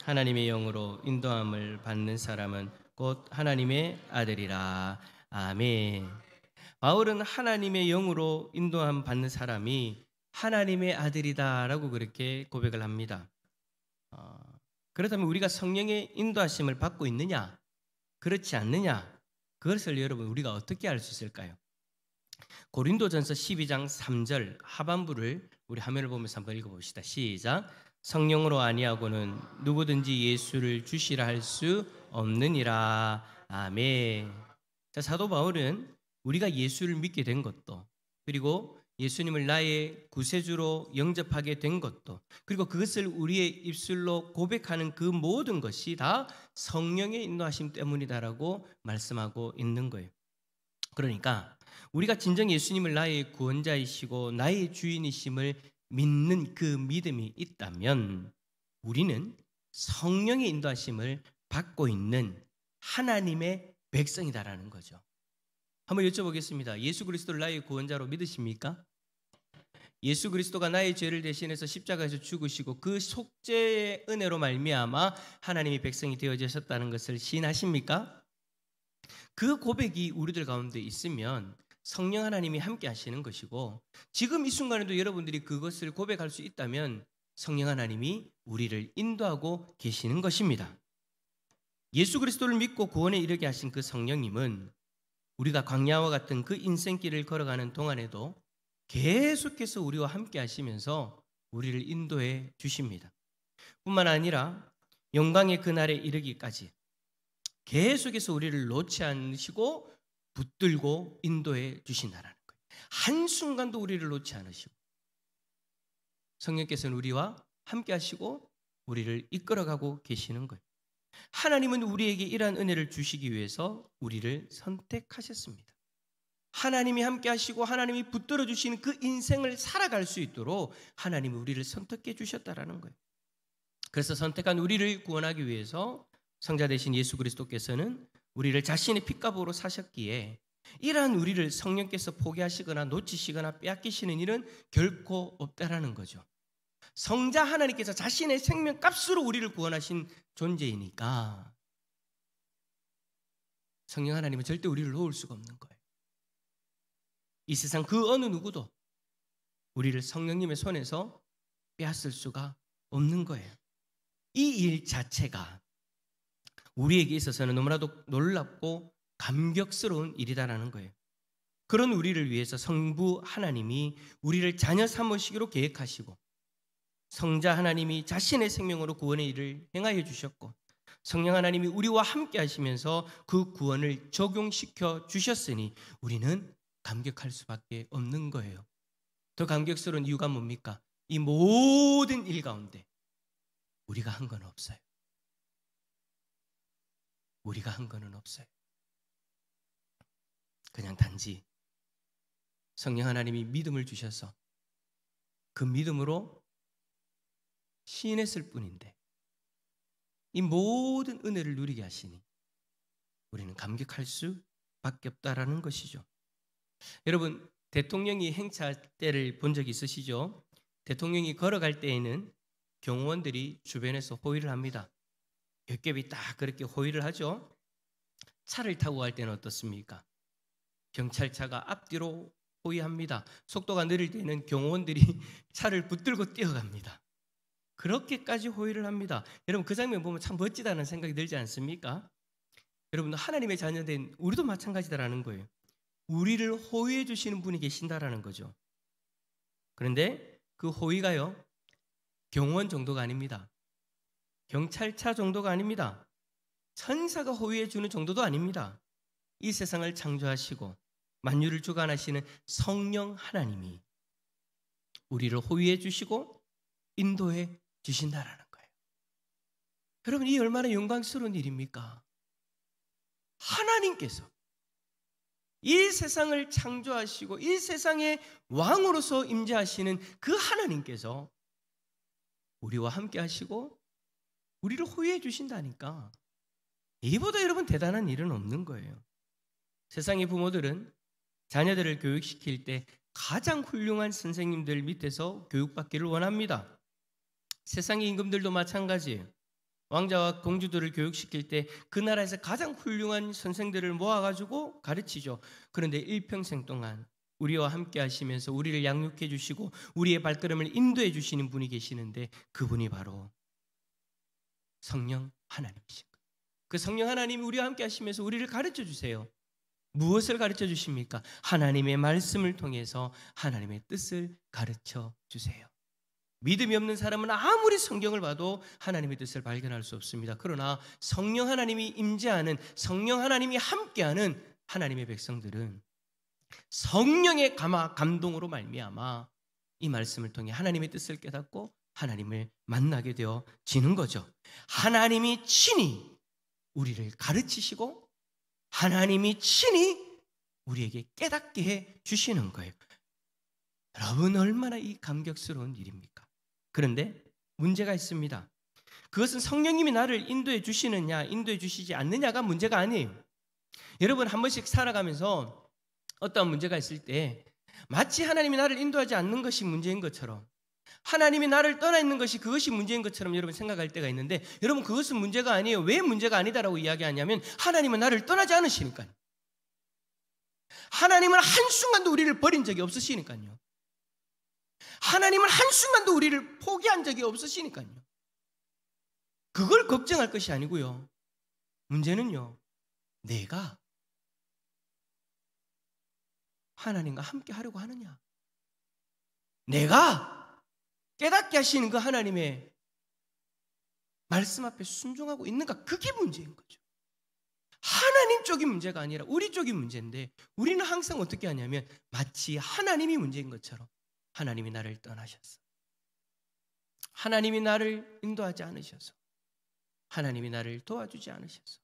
하나님의 영으로 인도함을 받는 사람은 곧 하나님의 아들이라. 아멘. 바울은 하나님의 영으로 인도함 받는 사람이 하나님의 아들이다라고 그렇게 고백을 합니다. 그렇다면 우리가 성령의 인도하심을 받고 있느냐, 그렇지 않느냐, 그것을 여러분 우리가 어떻게 알 수 있을까요? 고린도전서 12장 3절 하반부를 우리 화면을 보면서 한번 읽어봅시다. 시작. 성령으로 아니하고는 누구든지 예수를 주시라 할 수 없느니라. 아멘. 자, 사도 바울은 우리가 예수를 믿게 된 것도, 그리고 예수님을 나의 구세주로 영접하게 된 것도, 그리고 그것을 우리의 입술로 고백하는 그 모든 것이 다 성령의 인도하심 때문이다라고 말씀하고 있는 거예요. 그러니까 우리가 진정 예수님을 나의 구원자이시고 나의 주인이심을 믿는 그 믿음이 있다면 우리는 성령의 인도하심을 받고 있는 하나님의 백성이다라는 거죠. 한번 여쭤보겠습니다. 예수 그리스도를 나의 구원자로 믿으십니까? 예수 그리스도가 나의 죄를 대신해서 십자가에서 죽으시고 그 속죄의 은혜로 말미암아 하나님의 백성이 되어지셨다는 것을 시인하십니까? 그 고백이 우리들 가운데 있으면 성령 하나님이 함께 하시는 것이고, 지금 이 순간에도 여러분들이 그것을 고백할 수 있다면 성령 하나님이 우리를 인도하고 계시는 것입니다. 예수 그리스도를 믿고 구원에 이르게 하신 그 성령님은 우리가 광야와 같은 그 인생길을 걸어가는 동안에도 계속해서 우리와 함께 하시면서 우리를 인도해 주십니다. 뿐만 아니라 영광의 그날에 이르기까지 계속해서 우리를 놓지 않으시고 붙들고 인도해 주신다는 거예요. 한순간도 우리를 놓지 않으시고 성령께서는 우리와 함께 하시고 우리를 이끌어가고 계시는 거예요. 하나님은 우리에게 이러한 은혜를 주시기 위해서 우리를 선택하셨습니다. 하나님이 함께 하시고 하나님이 붙들어 주시는 그 인생을 살아갈 수 있도록 하나님이 우리를 선택해 주셨다라는 거예요. 그래서 선택한 우리를 구원하기 위해서 성자 되신 예수 그리스도께서는 우리를 자신의 핏값으로 사셨기에 이러한 우리를 성령께서 포기하시거나 놓치시거나 빼앗기시는 일은 결코 없다라는 거죠. 성자 하나님께서 자신의 생명값으로 우리를 구원하신 존재이니까 성령 하나님은 절대 우리를 놓을 수가 없는 거예요. 이 세상 그 어느 누구도 우리를 성령님의 손에서 빼앗을 수가 없는 거예요. 이 일 자체가 우리에게 있어서는 너무나도 놀랍고 감격스러운 일이다라는 거예요. 그런 우리를 위해서 성부 하나님이 우리를 자녀 삼으시기로 계획하시고 성자 하나님이 자신의 생명으로 구원의 일을 행하여 주셨고 성령 하나님이 우리와 함께 하시면서 그 구원을 적용시켜 주셨으니 우리는 감격할 수밖에 없는 거예요. 더 감격스러운 이유가 뭡니까? 이 모든 일 가운데 우리가 한 건 없어요. 우리가 한 거는 없어요. 그냥 단지 성령 하나님이 믿음을 주셔서 그 믿음으로 시인했을 뿐인데 이 모든 은혜를 누리게 하시니 우리는 감격할 수밖에 없다라는 것이죠. 여러분, 대통령이 행차할 때를 본 적 있으시죠? 대통령이 걸어갈 때에는 경호원들이 주변에서 호위를 합니다. 겹겹이 딱 그렇게 호위를 하죠. 차를 타고 갈 때는 어떻습니까? 경찰차가 앞뒤로 호위합니다. 속도가 느릴 때는 경호원들이 차를 붙들고 뛰어갑니다. 그렇게까지 호위를 합니다. 여러분, 그 장면 보면 참 멋지다는 생각이 들지 않습니까? 여러분, 하나님의 자녀된 우리도 마찬가지다라는 거예요. 우리를 호위해 주시는 분이 계신다라는 거죠. 그런데 그 호위가요, 경호원 정도가 아닙니다. 경찰차 정도가 아닙니다. 천사가 호위해 주는 정도도 아닙니다. 이 세상을 창조하시고 만유를 주관하시는 성령 하나님이 우리를 호위해 주시고 인도해 주신다라는 거예요. 여러분, 이 얼마나 영광스러운 일입니까? 하나님께서 이 세상을 창조하시고 이 세상의 왕으로서 임재하시는 그 하나님께서 우리와 함께 하시고 우리를 호위해 주신다니까 이보다 여러분 대단한 일은 없는 거예요. 세상의 부모들은 자녀들을 교육시킬 때 가장 훌륭한 선생님들 밑에서 교육받기를 원합니다. 세상의 임금들도 마찬가지예요. 왕자와 공주들을 교육시킬 때 그 나라에서 가장 훌륭한 선생들을 모아가지고 가르치죠. 그런데 일평생 동안 우리와 함께 하시면서 우리를 양육해 주시고 우리의 발걸음을 인도해 주시는 분이 계시는데 그분이 바로 성령 하나님이신 거예요. 그 성령 하나님이 우리와 함께 하시면서 우리를 가르쳐 주세요. 무엇을 가르쳐 주십니까? 하나님의 말씀을 통해서 하나님의 뜻을 가르쳐 주세요. 믿음이 없는 사람은 아무리 성경을 봐도 하나님의 뜻을 발견할 수 없습니다. 그러나 성령 하나님이 임재하는, 성령 하나님이 함께하는 하나님의 백성들은 성령의 감동으로 말미암아 이 말씀을 통해 하나님의 뜻을 깨닫고 하나님을 만나게 되어지는 거죠. 하나님이 친히 우리를 가르치시고 하나님이 친히 우리에게 깨닫게 해 주시는 거예요. 여러분 얼마나 이 감격스러운 일입니까? 그런데 문제가 있습니다. 그것은 성령님이 나를 인도해 주시느냐 인도해 주시지 않느냐가 문제가 아니에요. 여러분 한 번씩 살아가면서 어떠한 문제가 있을 때 마치 하나님이 나를 인도하지 않는 것이 문제인 것처럼, 하나님이 나를 떠나 있는 것이 그것이 문제인 것처럼 여러분 생각할 때가 있는데, 여러분 그것은 문제가 아니에요. 왜 문제가 아니다라고 이야기하냐면 하나님은 나를 떠나지 않으시니까요. 하나님은 한순간도 우리를 버린 적이 없으시니까요. 하나님은 한순간도 우리를 포기한 적이 없으시니까요. 그걸 걱정할 것이 아니고요. 문제는요, 내가 하나님과 함께 하려고 하느냐, 내가 깨닫게 하시는 그 하나님의 말씀 앞에 순종하고 있는가, 그게 문제인 거죠. 하나님 쪽이 문제가 아니라 우리 쪽이 문제인데, 우리는 항상 어떻게 하냐면 마치 하나님이 문제인 것처럼 하나님이 나를 떠나셨어, 하나님이 나를 인도하지 않으셔서, 하나님이 나를 도와주지 않으셔서.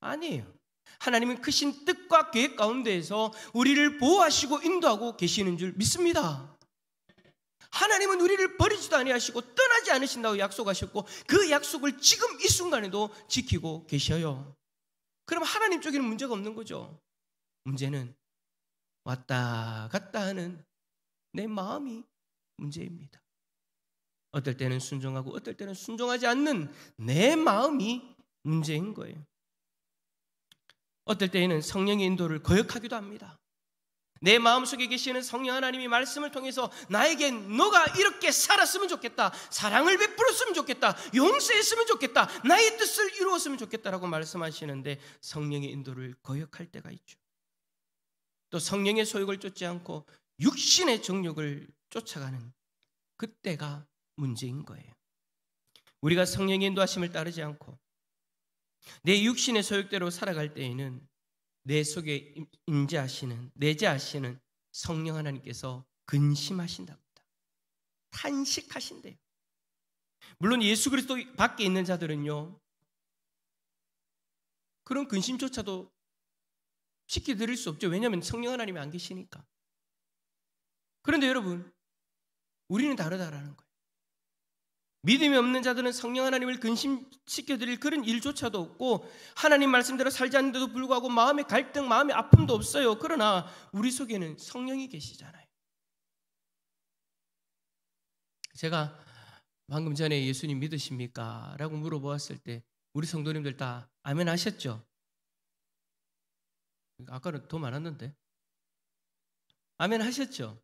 아니에요. 하나님은 크신 뜻과 계획 가운데에서 우리를 보호하시고 인도하고 계시는 줄 믿습니다. 하나님은 우리를 버리지도 아니하시고 떠나지 않으신다고 약속하셨고, 그 약속을 지금 이 순간에도 지키고 계셔요. 그럼 하나님 쪽에는 문제가 없는 거죠. 문제는 왔다 갔다 하는 내 마음이 문제입니다. 어떨 때는 순종하고 어떨 때는 순종하지 않는 내 마음이 문제인 거예요. 어떨 때에는 성령의 인도를 거역하기도 합니다. 내 마음속에 계시는 성령 하나님이 말씀을 통해서 나에게 너가 이렇게 살았으면 좋겠다, 사랑을 베풀었으면 좋겠다, 용서했으면 좋겠다, 나의 뜻을 이루었으면 좋겠다라고 말씀하시는데 성령의 인도를 거역할 때가 있죠. 또 성령의 소욕을 쫓지 않고 육신의 정욕을 쫓아가는 그때가 문제인 거예요. 우리가 성령의 인도하심을 따르지 않고 내 육신의 소욕대로 살아갈 때에는 내 속에 임재하시는, 내재하시는 성령 하나님께서 근심하신답니다. 탄식하신대요. 물론 예수 그리스도 밖에 있는 자들은요, 그런 근심조차도 시켜드릴 수 없죠. 왜냐하면 성령 하나님이 안 계시니까. 그런데 여러분, 우리는 다르다라는 거예요. 믿음이 없는 자들은 성령 하나님을 근심시켜드릴 그런 일조차도 없고, 하나님 말씀대로 살지 않는데도 불구하고 마음의 갈등, 마음의 아픔도 없어요. 그러나 우리 속에는 성령이 계시잖아요. 제가 방금 전에 예수님 믿으십니까? 라고 물어보았을 때 우리 성도님들 다 아멘 하셨죠? 아까는 더 많았는데. 아멘 하셨죠?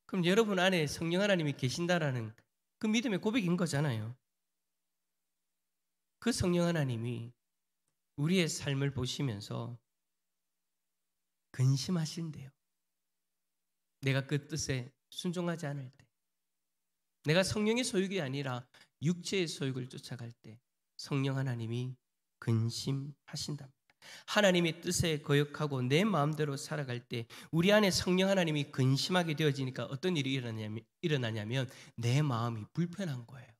그럼 여러분 안에 성령 하나님이 계신다라는 그 믿음의 고백인 거잖아요. 그 성령 하나님이 우리의 삶을 보시면서 근심하신대요. 내가 그 뜻에 순종하지 않을 때, 내가 성령의 소욕이 아니라 육체의 소욕을 쫓아갈 때 성령 하나님이 근심하신답니다. 하나님의 뜻에 거역하고 내 마음대로 살아갈 때 우리 안에 성령 하나님이 근심하게 되어지니까 어떤 일이 일어나냐면 내 마음이 불편한 거예요.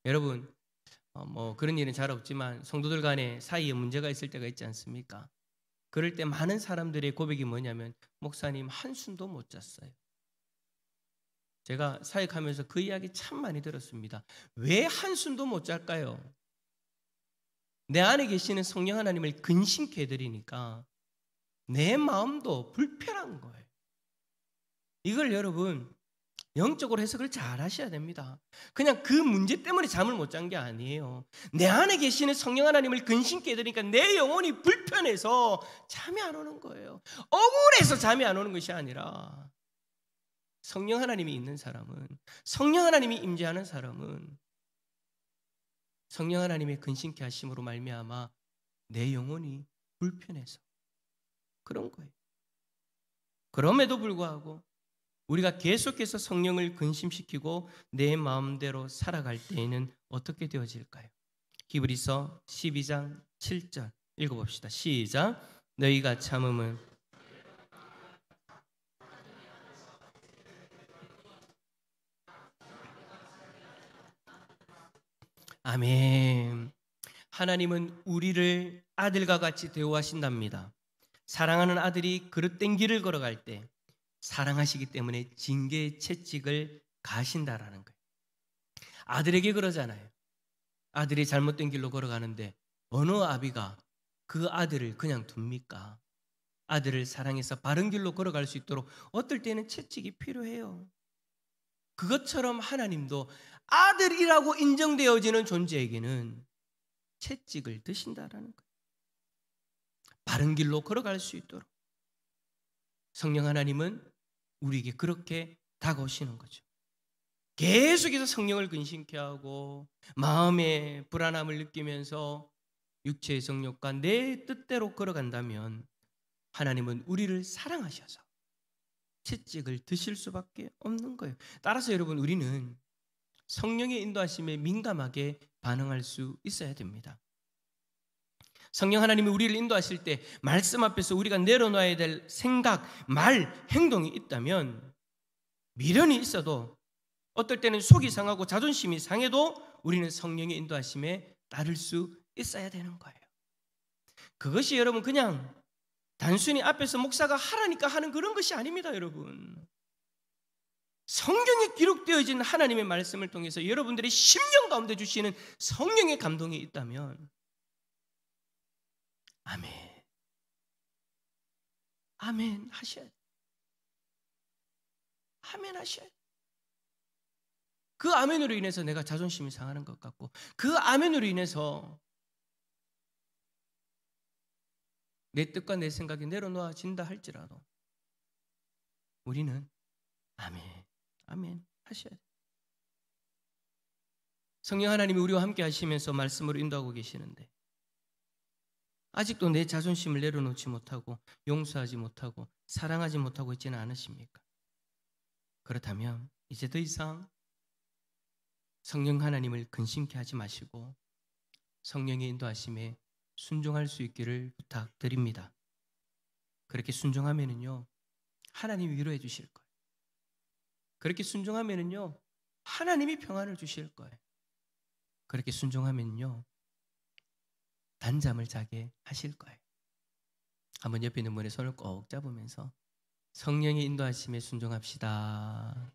여러분 뭐 그런 일은 잘 없지만 성도들 간에 사이에 문제가 있을 때가 있지 않습니까? 그럴 때 많은 사람들의 고백이 뭐냐면, 목사님 한숨도 못 잤어요. 제가 사역하면서 그 이야기 참 많이 들었습니다. 왜 한숨도 못 잘까요? 내 안에 계시는 성령 하나님을 근심케 해드리니까 내 마음도 불편한 거예요. 이걸 여러분 영적으로 해석을 잘 하셔야 됩니다. 그냥 그 문제 때문에 잠을 못 잔 게 아니에요. 내 안에 계시는 성령 하나님을 근심케 해드리니까 내 영혼이 불편해서 잠이 안 오는 거예요. 억울해서 잠이 안 오는 것이 아니라, 성령 하나님이 있는 사람은, 성령 하나님이 임재하는 사람은 성령 하나님의 근심케 하심으로 말미암아 내 영혼이 불편해서 그런 거예요. 그럼에도 불구하고 우리가 계속해서 성령을 근심시키고 내 마음대로 살아갈 때에는 어떻게 되어질까요? 히브리서 12장 7절 읽어봅시다. 시작. 너희가 참음은 아멘. 하나님은 우리를 아들과 같이 대우하신답니다. 사랑하는 아들이 그릇된 길을 걸어갈 때 사랑하시기 때문에 징계의 채찍을 가신다라는 거예요. 아들에게 그러잖아요. 아들이 잘못된 길로 걸어가는데 어느 아비가 그 아들을 그냥 둡니까? 아들을 사랑해서 바른 길로 걸어갈 수 있도록 어떨 때는 채찍이 필요해요. 그것처럼 하나님도 아들이라고 인정되어지는 존재에게는 채찍을 드신다라는 거예요. 바른 길로 걸어갈 수 있도록. 성령 하나님은 우리에게 그렇게 다가오시는 거죠. 계속해서 성령을 근심케 하고 마음의 불안함을 느끼면서 육체의 정욕과 내 뜻대로 걸어간다면 하나님은 우리를 사랑하셔서 채찍을 드실 수밖에 없는 거예요. 따라서 여러분, 우리는 성령의 인도하심에 민감하게 반응할 수 있어야 됩니다. 성령 하나님이 우리를 인도하실 때 말씀 앞에서 우리가 내려놔야 될 생각, 말, 행동이 있다면 미련이 있어도 어떨 때는 속이 상하고 자존심이 상해도 우리는 성령의 인도하심에 따를 수 있어야 되는 거예요. 그것이 여러분 그냥 단순히 앞에서 목사가 하라니까 하는 그런 것이 아닙니다, 여러분. 성경에 기록되어진 하나님의 말씀을 통해서 여러분들의 심령 가운데 주시는 성령의 감동이 있다면 아멘, 아멘 하셔야 돼요. 아멘 하셔야 돼요. 그 아멘으로 인해서 내가 자존심이 상하는 것 같고 그 아멘으로 인해서 내 뜻과 내 생각이 내려놓아진다 할지라도 우리는 아멘, 아멘 하셔야 돼요. 성령 하나님이 우리와 함께 하시면서 말씀으로 인도하고 계시는데 아직도 내 자존심을 내려놓지 못하고 용서하지 못하고 사랑하지 못하고 있지는 않으십니까? 그렇다면 이제 더 이상 성령 하나님을 근심케 하지 마시고 성령의 인도하심에 순종할 수 있기를 부탁드립니다. 그렇게 순종하면은요 하나님이 위로해 주실 거예요. 그렇게 순종하면은요 하나님이 평안을 주실 거예요. 그렇게 순종하면요 단잠을 자게 하실 거예요. 한번 옆에 있는 분의 손을 꼭 잡으면서 성령의 인도하심에 순종합시다.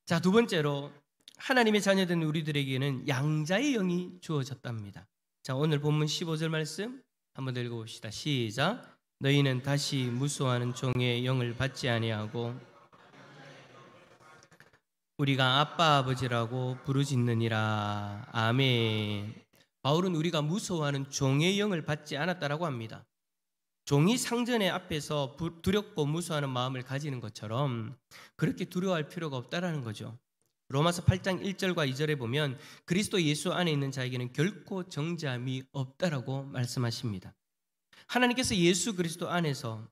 자, 두 번째로 하나님의 자녀된 우리들에게는 양자의 영이 주어졌답니다. 자, 오늘 본문 15절 말씀 한번 더 읽어봅시다. 시작. 너희는 다시 무수하는 종의 영을 받지 아니하고 우리가 아빠 아버지라고 부르짖느니라. 아멘. 바울은 우리가 무서워하는 종의 영을 받지 않았다라고 합니다. 종이 상전의 앞에서 두렵고 무서워하는 마음을 가지는 것처럼 그렇게 두려워할 필요가 없다라는 거죠. 로마서 8장 1절과 2절에 보면 그리스도 예수 안에 있는 자에게는 결코 정죄함이 없다라고 말씀하십니다. 하나님께서 예수 그리스도 안에서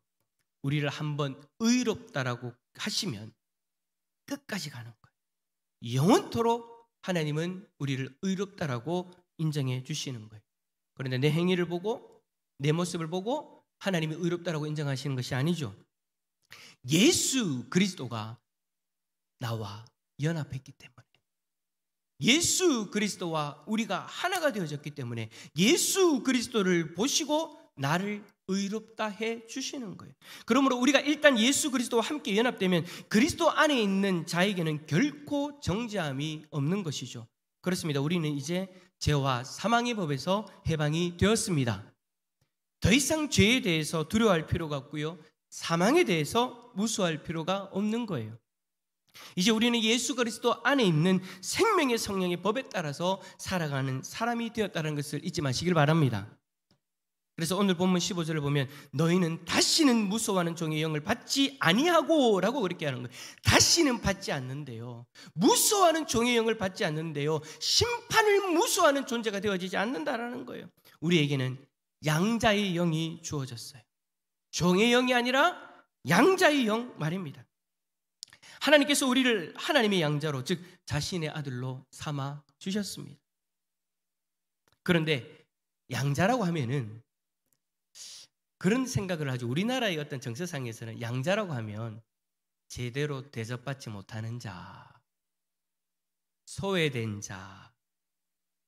우리를 한번 의롭다라고 하시면 끝까지 가는 거예요. 영원토록 하나님은 우리를 의롭다라고 인정해 주시는 거예요. 그런데 내 행위를 보고 내 모습을 보고 하나님이 의롭다라고 인정하시는 것이 아니죠. 예수 그리스도가 나와 연합했기 때문에 예수 그리스도와 우리가 하나가 되어졌기 때문에 예수 그리스도를 보시고 나를 의롭다 해 주시는 거예요. 그러므로 우리가 일단 예수 그리스도와 함께 연합되면 그리스도 안에 있는 자에게는 결코 정죄함이 없는 것이죠. 그렇습니다. 우리는 이제 죄와 사망의 법에서 해방이 되었습니다. 더 이상 죄에 대해서 두려워할 필요가 없고요. 사망에 대해서 무수할 필요가 없는 거예요. 이제 우리는 예수 그리스도 안에 있는 생명의 성령의 법에 따라서 살아가는 사람이 되었다는 것을 잊지 마시길 바랍니다. 그래서 오늘 본문 15절을 보면 너희는 다시는 무서워하는 종의 영을 받지 아니하고 라고 그렇게 하는 거예요. 다시는 받지 않는데요. 무서워하는 종의 영을 받지 않는데요. 심판을 무서워하는 존재가 되어지지 않는다라는 거예요. 우리에게는 양자의 영이 주어졌어요. 종의 영이 아니라 양자의 영 말입니다. 하나님께서 우리를 하나님의 양자로 즉 자신의 아들로 삼아 주셨습니다. 그런데 양자라고 하면은 그런 생각을 하죠. 우리나라의 어떤 정서상에서는 양자라고 하면 제대로 대접받지 못하는 자, 소외된 자,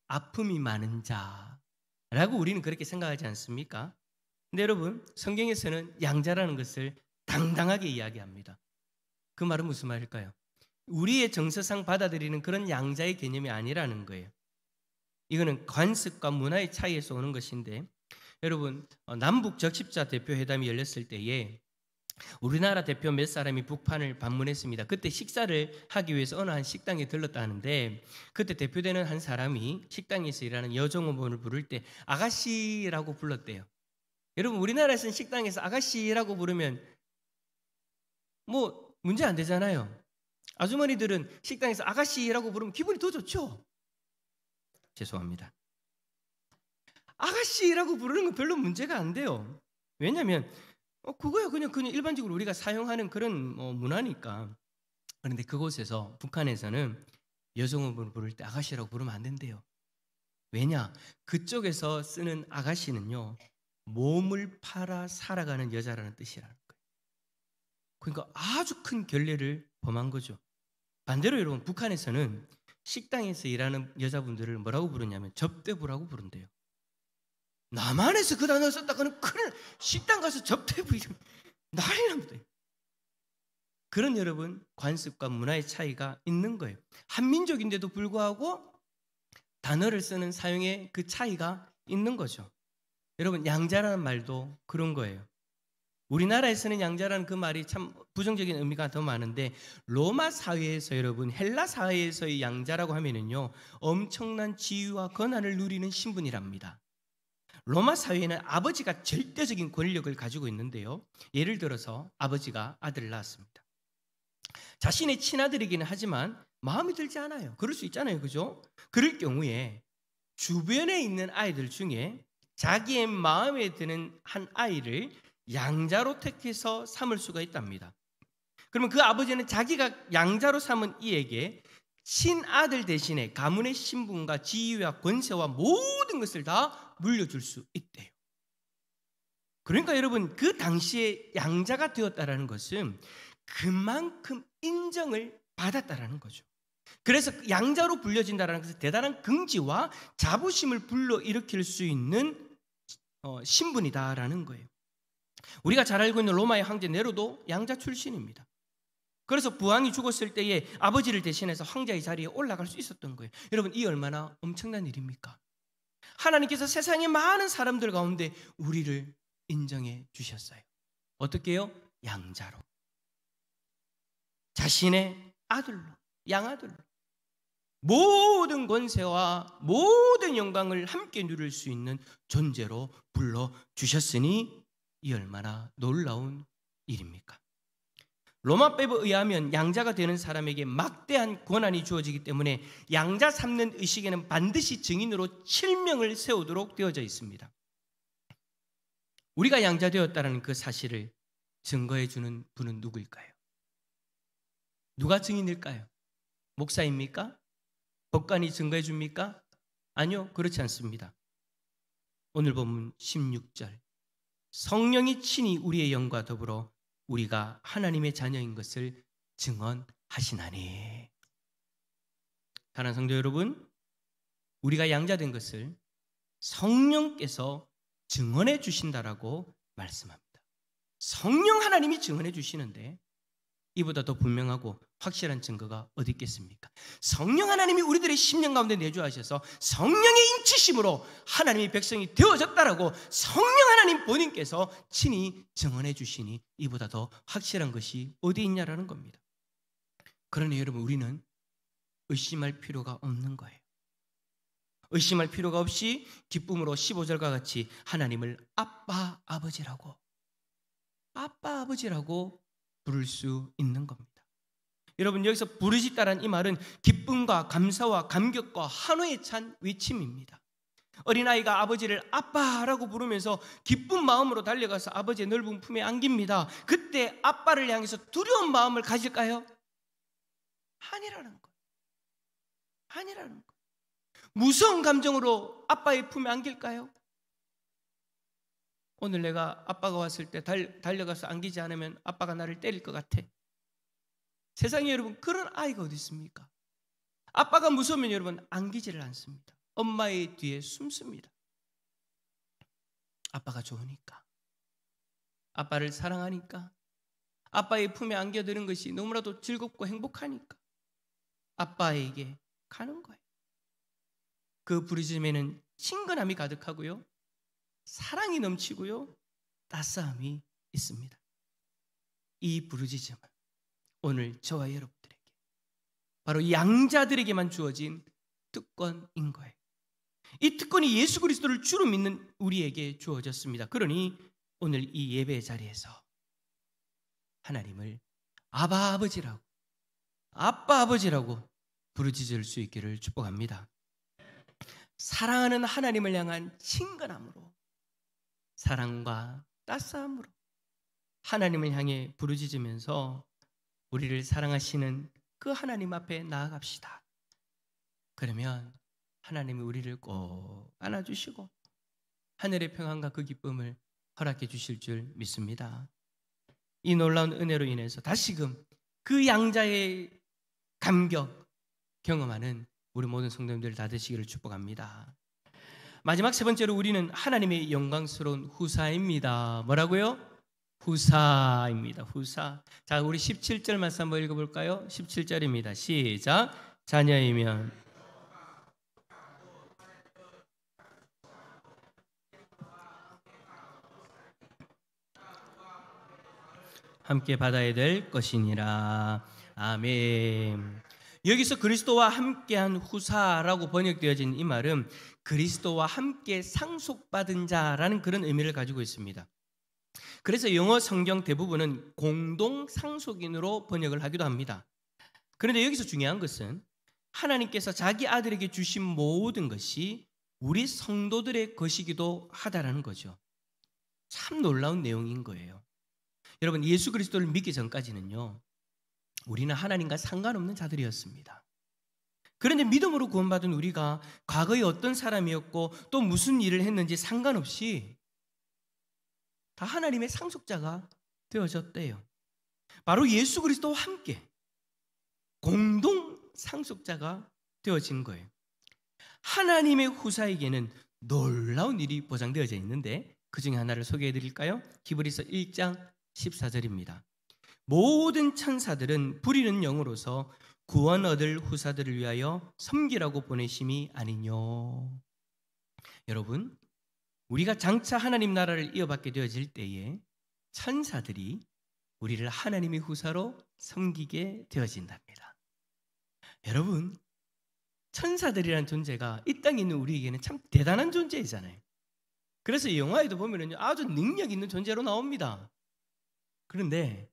아픔이 많은 자라고 우리는 그렇게 생각하지 않습니까? 근데 여러분, 성경에서는 양자라는 것을 당당하게 이야기합니다. 그 말은 무슨 말일까요? 우리의 정서상 받아들이는 그런 양자의 개념이 아니라는 거예요. 이거는 관습과 문화의 차이에서 오는 것인데, 여러분, 남북 적십자 대표회담이 열렸을 때에 우리나라 대표 몇 사람이 북한을 방문했습니다. 그때 식사를 하기 위해서 어느 한 식당에 들렀다는데, 그때 대표되는 한 사람이 식당에서 일하는 여종업원을 부를 때 아가씨라고 불렀대요. 여러분, 우리나라에서는 식당에서 아가씨라고 부르면 뭐 문제 안 되잖아요. 아주머니들은 식당에서 아가씨라고 부르면 기분이 더 좋죠. 죄송합니다. 아가씨라고 부르는 건 별로 문제가 안 돼요. 왜냐하면 그거야 그냥 일반적으로 우리가 사용하는 그런 문화니까. 그런데 그곳에서, 북한에서는 여성업을 부를 때 아가씨라고 부르면 안 된대요. 왜냐? 그쪽에서 쓰는 아가씨는요, 몸을 팔아 살아가는 여자라는 뜻이라는 거예요. 그러니까 아주 큰 결례를 범한 거죠. 반대로 여러분, 북한에서는 식당에서 일하는 여자분들을 뭐라고 부르냐면 접대부라고 부른대요. 남한에서 그 단어를 썼다가는 큰일, 식당 가서 접대부 이름 난리 납니다. 그런 여러분, 관습과 문화의 차이가 있는 거예요. 한민족인데도 불구하고 단어를 쓰는 사용의 그 차이가 있는 거죠. 여러분, 양자라는 말도 그런 거예요. 우리나라에서는 양자라는 그 말이 참 부정적인 의미가 더 많은데, 로마 사회에서, 여러분, 헬라 사회에서의 양자라고 하면은요, 엄청난 지위와 권한을 누리는 신분이랍니다. 로마 사회에는 아버지가 절대적인 권력을 가지고 있는데요, 예를 들어서 아버지가 아들을 낳았습니다. 자신의 친아들이기는 하지만 마음에 들지 않아요. 그럴 수 있잖아요, 그죠? 그럴 경우에 주변에 있는 아이들 중에 자기의 마음에 드는 한 아이를 양자로 택해서 삼을 수가 있답니다. 그러면 그 아버지는 자기가 양자로 삼은 이에게 친아들 대신에 가문의 신분과 지위와 권세와 모든 것을 다 물려줄 수 있대요. 그러니까 여러분, 그 당시에 양자가 되었다라는 것은 그만큼 인정을 받았다라는 거죠. 그래서 양자로 불려진다는 것은 대단한 긍지와 자부심을 불러일으킬 수 있는 신분이다라는 거예요. 우리가 잘 알고 있는 로마의 황제 네로도 양자 출신입니다. 그래서 부왕이 죽었을 때에 아버지를 대신해서 황제의 자리에 올라갈 수 있었던 거예요. 여러분, 이 얼마나 엄청난 일입니까? 하나님께서 세상의 많은 사람들 가운데 우리를 인정해 주셨어요. 어떻게 해요? 양자로. 자신의 아들로, 양아들로 모든 권세와 모든 영광을 함께 누릴 수 있는 존재로 불러주셨으니 이 얼마나 놀라운 일입니까? 로마법에 의하면 양자가 되는 사람에게 막대한 권한이 주어지기 때문에 양자 삼는 의식에는 반드시 증인으로 7명을 세우도록 되어져 있습니다. 우리가 양자되었다는 그 사실을 증거해 주는 분은 누구일까요? 누가 증인일까요? 목사입니까? 법관이 증거해 줍니까? 아니요, 그렇지 않습니다. 오늘 본문 16절, 성령이 친히 우리의 영과 더불어 우리가 하나님의 자녀인 것을 증언하시나니. 사랑하는 성도 여러분, 우리가 양자된 것을 성령께서 증언해 주신다라고 말씀합니다. 성령 하나님이 증언해 주시는데 이보다 더 분명하고 확실한 증거가 어디 있겠습니까? 성령 하나님이 우리들의 심령 가운데 내주하셔서 성령의 인치심으로 하나님의 백성이 되어졌다라고 성령 하나님 본인께서 친히 증언해 주시니 이보다 더 확실한 것이 어디 있냐라는 겁니다. 그러니 여러분, 우리는 의심할 필요가 없는 거예요. 의심할 필요가 없이 기쁨으로 15절과 같이 하나님을 아빠 아버지라고 부를 수 있는 겁니다. 여러분, 여기서 부르짖다란 이 말은 기쁨과 감사와 감격과 환호에 찬 외침입니다. 어린아이가 아버지를 아빠라고 부르면서 기쁜 마음으로 달려가서 아버지의 넓은 품에 안깁니다. 그때 아빠를 향해서 두려운 마음을 가질까요? 아니라는 거예요. 아니라는 거예요. 무서운 감정으로 아빠의 품에 안길까요? 오늘 내가 아빠가 왔을 때 달려가서 안기지 않으면 아빠가 나를 때릴 것 같아. 세상에 여러분, 그런 아이가 어디 있습니까? 아빠가 무서우면 여러분 안기지를 않습니다. 엄마의 뒤에 숨습니다. 아빠가 좋으니까, 아빠를 사랑하니까, 아빠의 품에 안겨드는 것이 너무나도 즐겁고 행복하니까 아빠에게 가는 거예요. 그 부르짖음에는 친근함이 가득하고요, 사랑이 넘치고요, 따스함이 있습니다. 이 부르짖음은 오늘 저와 여러분들에게, 바로 양자들에게만 주어진 특권인 거예요. 이 특권이 예수 그리스도를 주로 믿는 우리에게 주어졌습니다. 그러니 오늘 이 예배 자리에서 하나님을 아바 아버지라고, 아빠 아버지라고 부르짖을 수 있기를 축복합니다. 사랑하는 하나님을 향한 친근함으로, 사랑과 따스함으로 하나님을 향해 부르짖으면서 우리를 사랑하시는 그 하나님 앞에 나아갑시다. 그러면 하나님이 우리를 꼭 안아주시고 하늘의 평안과 그 기쁨을 허락해 주실 줄 믿습니다. 이 놀라운 은혜로 인해서 다시금 그 양자의 감격 경험하는 우리 모든 성도님들 다 되시기를 축복합니다. 마지막 세 번째로 우리는 하나님의 영광스러운 후사입니다. 뭐라고요? 후사입니다. 후사. 자, 우리 17절 말씀 한번 읽어볼까요? 17절입니다. 시작. 자녀이면 함께 받아야 될 것이니라. 아멘. 여기서 그리스도와 함께한 후사라고 번역되어진 이 말은 그리스도와 함께 상속받은 자라는 그런 의미를 가지고 있습니다. 그래서 영어 성경 대부분은 공동 상속인으로 번역을 하기도 합니다. 그런데 여기서 중요한 것은 하나님께서 자기 아들에게 주신 모든 것이 우리 성도들의 것이기도 하다라는 거죠. 참 놀라운 내용인 거예요. 여러분, 예수 그리스도를 믿기 전까지는요, 우리는 하나님과 상관없는 자들이었습니다. 그런데 믿음으로 구원받은 우리가 과거에 어떤 사람이었고 또 무슨 일을 했는지 상관없이 다 하나님의 상속자가 되어졌대요. 바로 예수 그리스도와 함께 공동 상속자가 되어진 거예요. 하나님의 후사에게는 놀라운 일이 보장되어져 있는데 그 중에 하나를 소개해 드릴까요? 히브리서 1장 14절입니다. 모든 천사들은 부리는 영으로서 구원 얻을 후사들을 위하여 섬기라고 보내심이 아니뇨. 여러분, 우리가 장차 하나님 나라를 이어받게 되어질 때에 천사들이 우리를 하나님의 후사로 섬기게 되어진답니다. 여러분, 천사들이라는 존재가 이 땅에 있는 우리에게는 참 대단한 존재이잖아요. 그래서 이 영화에도 보면은 아주 능력 있는 존재로 나옵니다. 그런데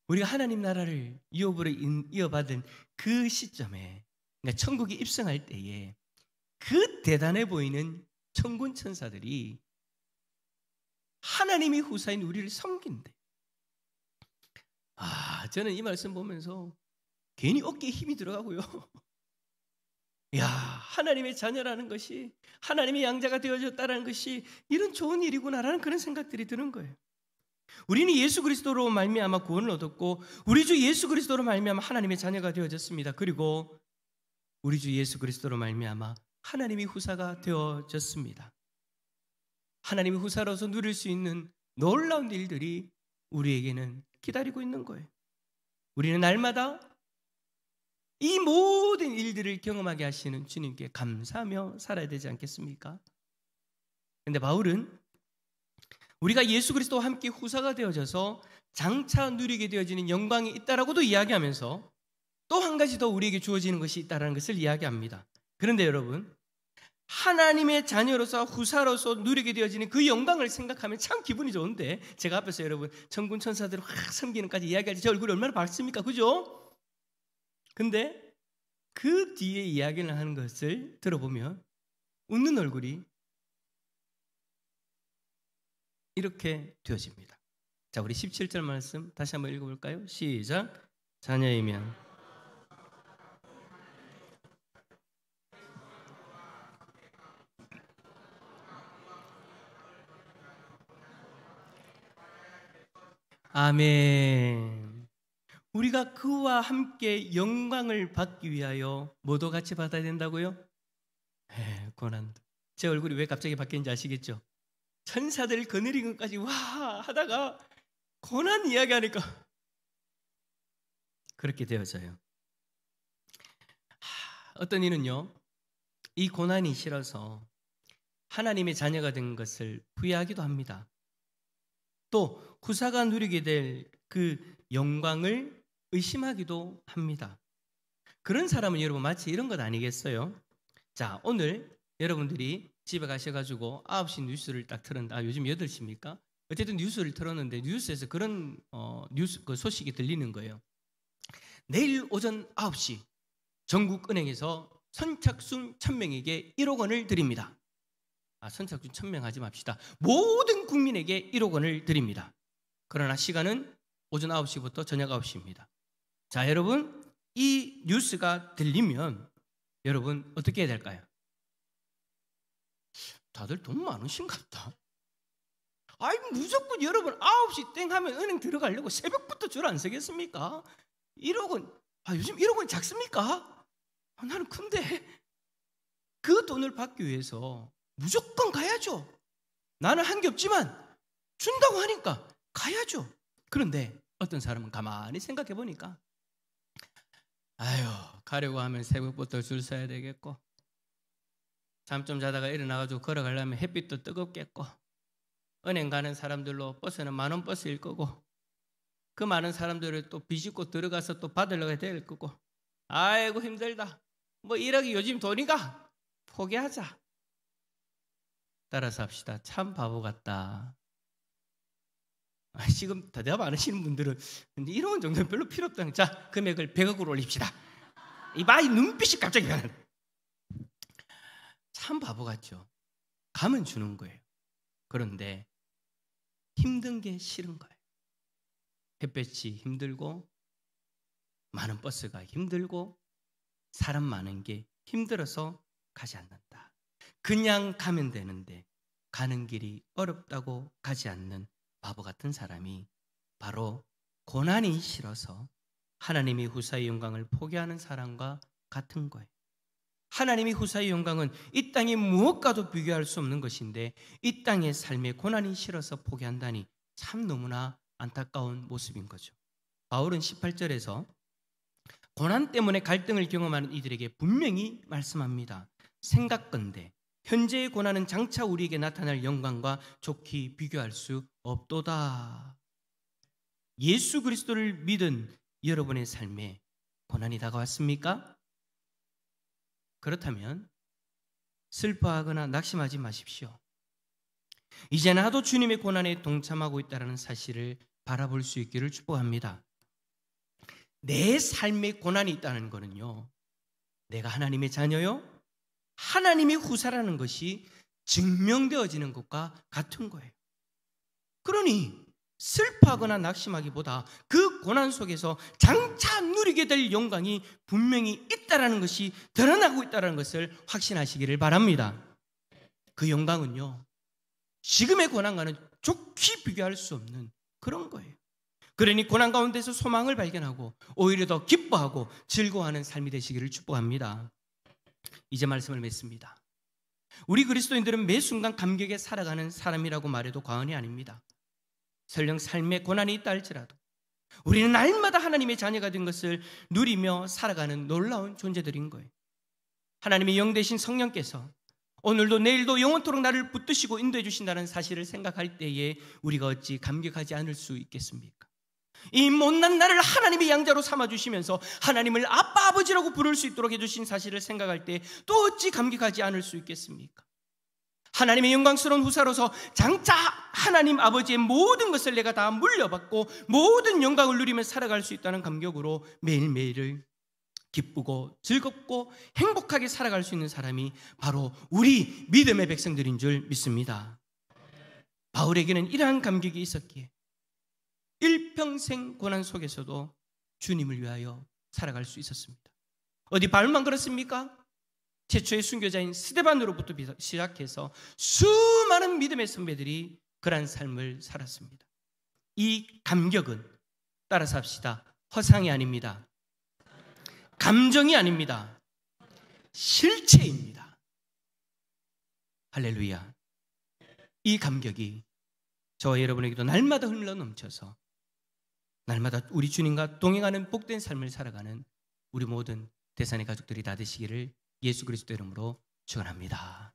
우리가 하나님 나라를 유업으로 이어받은 그 시점에, 그러니까 천국에 입성할 때에 그 대단해 보이는 천군 천사들이 하나님의 후사인 우리를 섬긴대. 저는 이 말씀 보면서 괜히 어깨에 힘이 들어가고요. 야, 하나님의 자녀라는 것이, 하나님의 양자가 되어졌다는 것이 이런 좋은 일이구나라는 그런 생각들이 드는 거예요. 우리는 예수 그리스도로 말미암아 구원을 얻었고 우리 주 예수 그리스도로 말미암아 하나님의 자녀가 되어졌습니다. 그리고 우리 주 예수 그리스도로 말미암아 하나님의 후사가 되어졌습니다. 하나님의 후사로서 누릴 수 있는 놀라운 일들이 우리에게는 기다리고 있는 거예요. 우리는 날마다 이 모든 일들을 경험하게 하시는 주님께 감사하며 살아야 되지 않겠습니까? 그런데 바울은 우리가 예수 그리스도와 함께 후사가 되어져서 장차 누리게 되어지는 영광이 있다라고도 이야기하면서 또 한 가지 더 우리에게 주어지는 것이 있다라는 것을 이야기합니다. 그런데 여러분, 하나님의 자녀로서 후사로서 누리게 되어지는 그 영광을 생각하면 참 기분이 좋은데, 제가 앞에서 여러분 천군 천사들을 확 섬기는까지 이야기할 때 제 얼굴이 얼마나 밝습니까? 그죠? 근데 그 뒤에 이야기를 하는 것을 들어보면 웃는 얼굴이 이렇게 되어집니다. 자, 우리 17절 말씀 다시 한번 읽어볼까요? 시작. 자녀이면 아멘. 우리가 그와 함께 영광을 받기 위하여 뭐도 같이 받아야 된다고요? 고난도. 제 얼굴이 왜 갑자기 바뀌는지 아시겠죠? 천사들 거느린 것까지 와 하다가 고난 이야기하니까 그렇게 되어져요. 어떤 이는요, 이 고난이 싫어서 하나님의 자녀가 된 것을 후회하기도 합니다. 또 후사가 누리게 될 그 영광을 의심하기도 합니다. 그런 사람은 여러분 마치 이런 것 아니겠어요? 자, 오늘 여러분들이 집에 가셔가지고 9시 뉴스를 딱 틀었는데, 요즘 8시입니까? 어쨌든 뉴스를 틀었는데 뉴스에서 그런 그 소식이 들리는 거예요. 내일 오전 9시 전국은행에서 선착순 1000명에게 1억 원을 드립니다. 선착순 1000명 하지 맙시다. 모든 국민에게 1억 원을 드립니다. 그러나 시간은 오전 9시부터 저녁 9시입니다. 자, 여러분, 이 뉴스가 들리면 여러분 어떻게 해야 될까요? 다들 돈 많으신가 보다. 아이, 무조건 여러분 9시 땡 하면 은행 들어가려고 새벽부터 줄 안 서겠습니까? 1억 원, 요즘 1억 원 작습니까? 나는 큰데 그 돈을 받기 위해서 무조건 가야죠. 나는 한 게 없지만 준다고 하니까 가야죠. 그런데 어떤 사람은 가만히 생각해 보니까 가려고 하면 새벽부터 줄 서야 되겠고, 잠 좀 자다가 일어나가지고 걸어가려면 햇빛도 뜨겁겠고, 은행 가는 사람들로 버스는 만원 버스일 거고, 그 많은 사람들을 또 비집고 들어가서 또 받으려고 될 거고, 아이고 힘들다, 뭐 1억이 요즘 돈이가, 포기하자. 따라서 합시다. 참 바보 같다. 지금 대답 안 하시는 분들은 1억 원 정도는 별로 필요 없다. 자, 금액을 100억으로 올립시다. 이 눈빛이 갑자기 변하네. 참 바보 같죠. 가면 주는 거예요. 그런데 힘든 게 싫은 거예요. 햇볕이 힘들고, 많은 버스가 힘들고, 사람 많은 게 힘들어서 가지 않는다. 그냥 가면 되는데 가는 길이 어렵다고 가지 않는 바보 같은 사람이 바로 고난이 싫어서 하나님의 후사의 영광을 포기하는 사람과 같은 거예요. 하나님의 후사의 영광은 이 땅의 무엇과도 비교할 수 없는 것인데, 이 땅의 삶의 고난이 싫어서 포기한다니 참 너무나 안타까운 모습인 거죠. 바울은 18절에서 고난 때문에 갈등을 경험하는 이들에게 분명히 말씀합니다. 생각건대 현재의 고난은 장차 우리에게 나타날 영광과 좋게 비교할 수 없도다. 예수 그리스도를 믿은 여러분의 삶에 고난이 다가왔습니까? 그렇다면 슬퍼하거나 낙심하지 마십시오. 이제 나도 주님의 고난에 동참하고 있다는 사실을 바라볼 수 있기를 축복합니다. 내 삶에 고난이 있다는 것은요, 내가 하나님의 자녀요, 하나님의 후사라는 것이 증명되어지는 것과 같은 거예요. 그러니 슬퍼하거나 낙심하기보다 그 고난 속에서 장차 누리게 될 영광이 분명히 있다는 것이 드러나고 있다는 것을 확신하시기를 바랍니다. 그 영광은요, 지금의 고난과는 좋게 비교할 수 없는 그런 거예요. 그러니 고난 가운데서 소망을 발견하고 오히려 더 기뻐하고 즐거워하는 삶이 되시기를 축복합니다. 이제 말씀을 맺습니다. 우리 그리스도인들은 매 순간 감격에 살아가는 사람이라고 말해도 과언이 아닙니다. 설령 삶에 고난이 있다 할지라도 우리는 날마다 하나님의 자녀가 된 것을 누리며 살아가는 놀라운 존재들인 거예요. 하나님의 영 되신 성령께서 오늘도 내일도 영원토록 나를 붙드시고 인도해 주신다는 사실을 생각할 때에 우리가 어찌 감격하지 않을 수 있겠습니까? 이 못난 나를 하나님의 양자로 삼아주시면서 하나님을 아빠 아버지라고 부를 수 있도록 해주신 사실을 생각할 때 또 어찌 감격하지 않을 수 있겠습니까? 하나님의 영광스러운 후사로서 장차 하나님 아버지의 모든 것을 내가 다 물려받고 모든 영광을 누리며 살아갈 수 있다는 감격으로 매일매일을 기쁘고 즐겁고 행복하게 살아갈 수 있는 사람이 바로 우리 믿음의 백성들인 줄 믿습니다. 바울에게는 이러한 감격이 있었기에 일평생 고난 속에서도 주님을 위하여 살아갈 수 있었습니다. 어디 바울만 그렇습니까? 최초의 순교자인 스데반으로부터 시작해서 수많은 믿음의 선배들이 그러한 삶을 살았습니다. 이 감격은, 따라서 합시다, 허상이 아닙니다. 감정이 아닙니다. 실체입니다. 할렐루야. 이 감격이 저와 여러분에게도 날마다 흘러 넘쳐서 날마다 우리 주님과 동행하는 복된 삶을 살아가는 우리 모든 대산의 가족들이 다 되시기를 예수 그리스도 이름으로 축원합니다.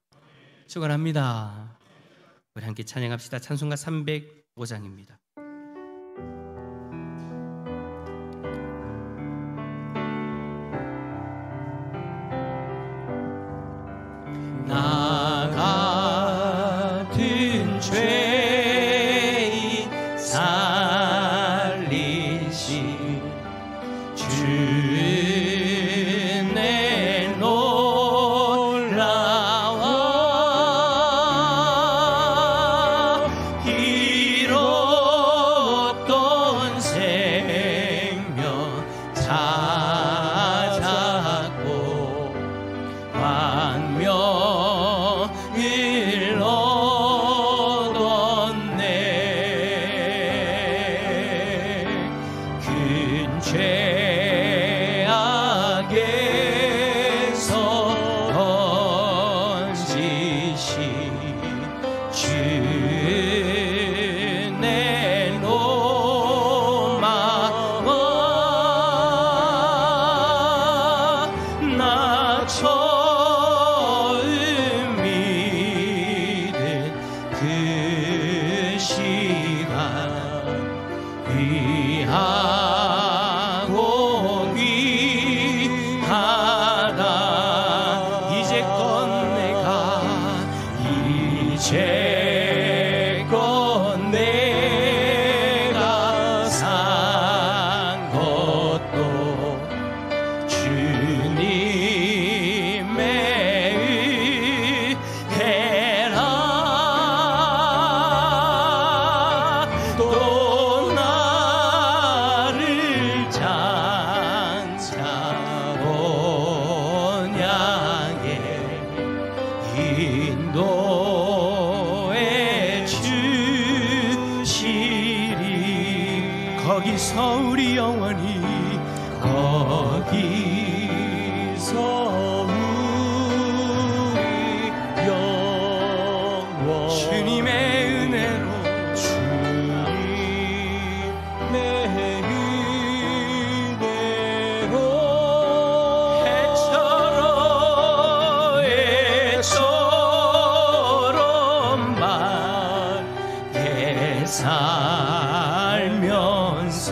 축원합니다. 우리 함께 찬양합시다. 찬송가 305장입니다. 나 같은 죄인 살리신 주 내 놀라워 잃었던 생명 찾았고 광명을 얻었네. 큰 죄악에서 건지신 주 내 로마와 나 처음 믿은 그 시간 귀하고 귀하다. 이제껏 내가 산 것도 주님의 은혜라. 또 나를 장차 본향에 인도해 주시리. 거기서 우리 영원히 거기서 우리 영원 주님의 은혜로 주님의 은혜로 해처럼 밝게 살면서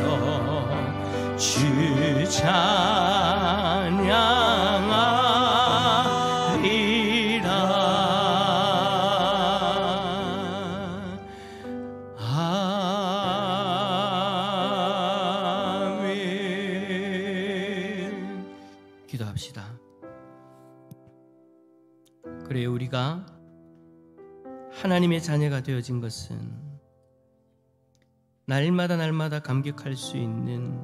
주 찬양하리라. 아멘. 기도합시다. 그래, 우리가 하나님의 자녀가 되어진 것은 날마다 감격할 수 있는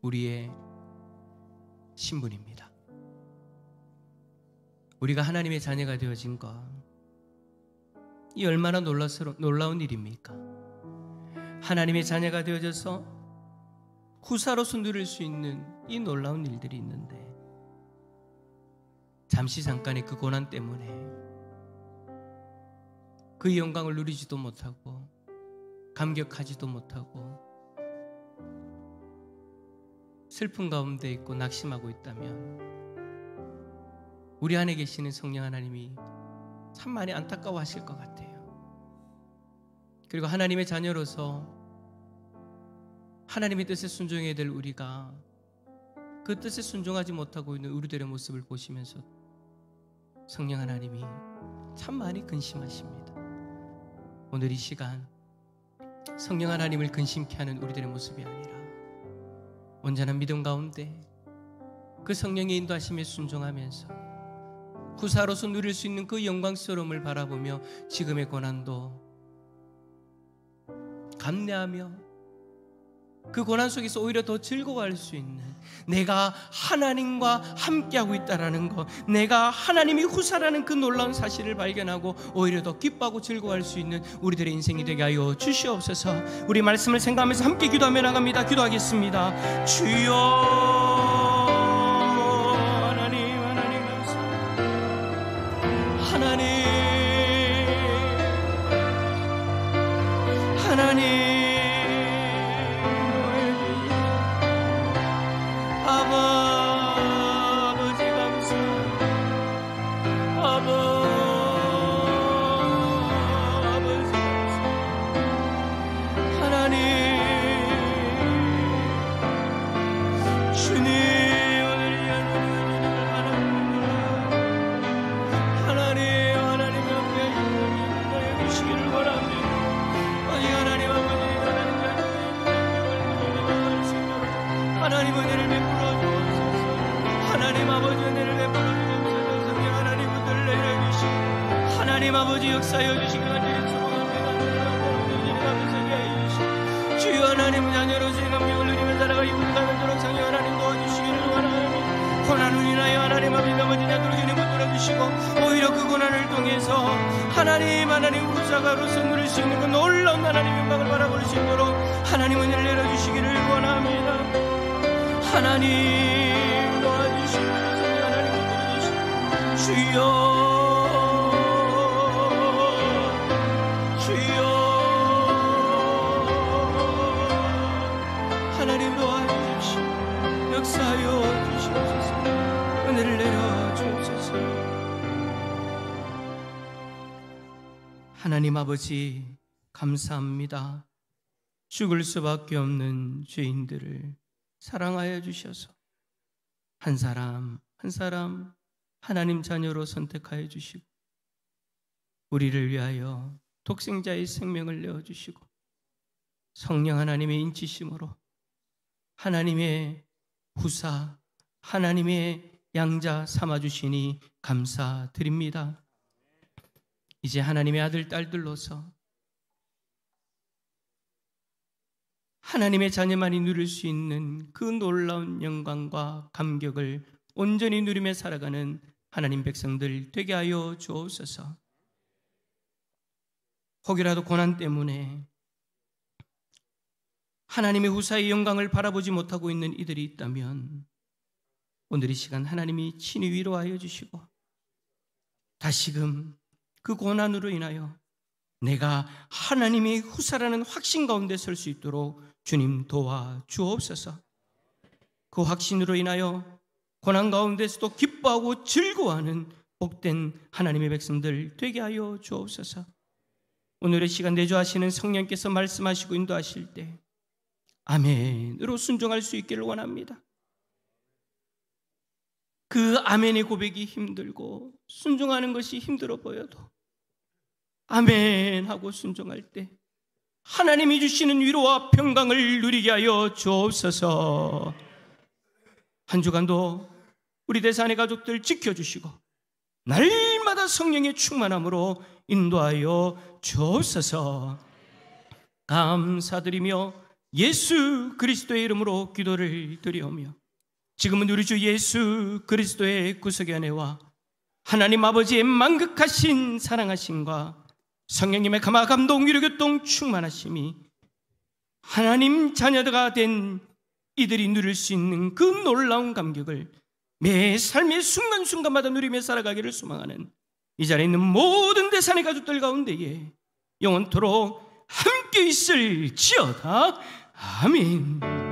우리의 신분입니다. 우리가 하나님의 자녀가 되어진 것, 이 얼마나 놀라운 일입니까? 하나님의 자녀가 되어져서 후사로서 누릴 수 있는 이 놀라운 일들이 있는데, 잠시 잠깐의 그 고난 때문에 그 영광을 누리지도 못하고 감격하지도 못하고 슬픔 가운데 있고 낙심하고 있다면 우리 안에 계시는 성령 하나님이 참 많이 안타까워하실 것 같아요. 그리고 하나님의 자녀로서 하나님의 뜻에 순종해야 될 우리가 그 뜻에 순종하지 못하고 있는 우리들의 모습을 보시면서 성령 하나님이 참 많이 근심하십니다. 오늘 이 시간 성령 하나님을 근심케 하는 우리들의 모습이 아니라 온전한 믿음 가운데 그 성령의 인도하심에 순종하면서 후사로서 누릴 수 있는 그 영광스러움을 바라보며 지금의 고난도 감내하며 그 고난 속에서 오히려 더 즐거워할 수 있는, 내가 하나님과 함께하고 있다라는 것, 내가 하나님이 후사라는 그 놀라운 사실을 발견하고 오히려 더 기뻐하고 즐거워할 수 있는 우리들의 인생이 되게 하여 주시옵소서. 우리 말씀을 생각하면서 함께 기도하며 나갑니다. 기도하겠습니다. 주여 하나님 감사합니다. 하나님 하나님 은혜를 베풀어 주옵소서. 하나님 아버지 은혜를 베풀어 주옵소서. 성령 하나님 은혜를 내려주시고 하나님 아버지 역사여 주시기 간절히 소망합니다. 주여 하나님 자녀로서의 감격을 누리며 살아가 이웃을 가는도록 성령 하나님 도와주시기를 원하오니 고난을 인하여 하나님 아버지 자도록 주님을 돌아주시고 오히려 그 고난을 통해서 하나님 후사가로서 누릴 수 있는 그 놀라운 하나님의 영광을 바라볼 수 있도록 하나님 은혜를 내려주시기를 원합니다. 하나님 도와주시고 하나님 붙들어주시고 주여 하나님 도와주십시오. 역사하여 주시옵소서. 은혜를 내려 주옵소서. 하나님 아버지 감사합니다. 죽을 수밖에 없는 죄인들을 사랑하여 주셔서 한 사람 한 사람 하나님 자녀로 선택하여 주시고 우리를 위하여 독생자의 생명을 내어주시고 성령 하나님의 인치심으로 하나님의 후사, 하나님의 양자 삼아주시니 감사드립니다. 이제 하나님의 아들, 딸들로서 하나님의 자녀만이 누릴 수 있는 그 놀라운 영광과 감격을 온전히 누리며 살아가는 하나님 백성들 되게 하여 주옵소서. 혹이라도 고난 때문에 하나님의 후사의 영광을 바라보지 못하고 있는 이들이 있다면 오늘 이 시간 하나님이 친히 위로하여 주시고 다시금 그 고난으로 인하여 내가 하나님의 후사라는 확신 가운데 설 수 있도록 주님 도와주옵소서. 그 확신으로 인하여 고난 가운데서도 기뻐하고 즐거워하는 복된 하나님의 백성들 되게 하여 주옵소서. 오늘의 시간 내주하시는 성령께서 말씀하시고 인도하실 때 아멘으로 순종할 수 있기를 원합니다. 그 아멘의 고백이 힘들고 순종하는 것이 힘들어 보여도 아멘 하고 순종할 때 하나님이 주시는 위로와 평강을 누리게 하여 주옵소서. 한 주간도 우리 대산의 가족들 지켜주시고 날마다 성령의 충만함으로 인도하여 주옵소서. 감사드리며 예수 그리스도의 이름으로 기도를 드리오며 지금은 우리 주 예수 그리스도의 구속의 은혜와 하나님 아버지의 만극하신 사랑하심과 성령님의 감화 감동 위로 교통 충만하심이 하나님 자녀가 된 이들이 누릴 수 있는 그 놀라운 감격을 매 삶의 순간순간마다 누리며 살아가기를 소망하는 이 자리에 있는 모든 대산의 가족들 가운데에 영원토록 함께 있을지어다. 아멘.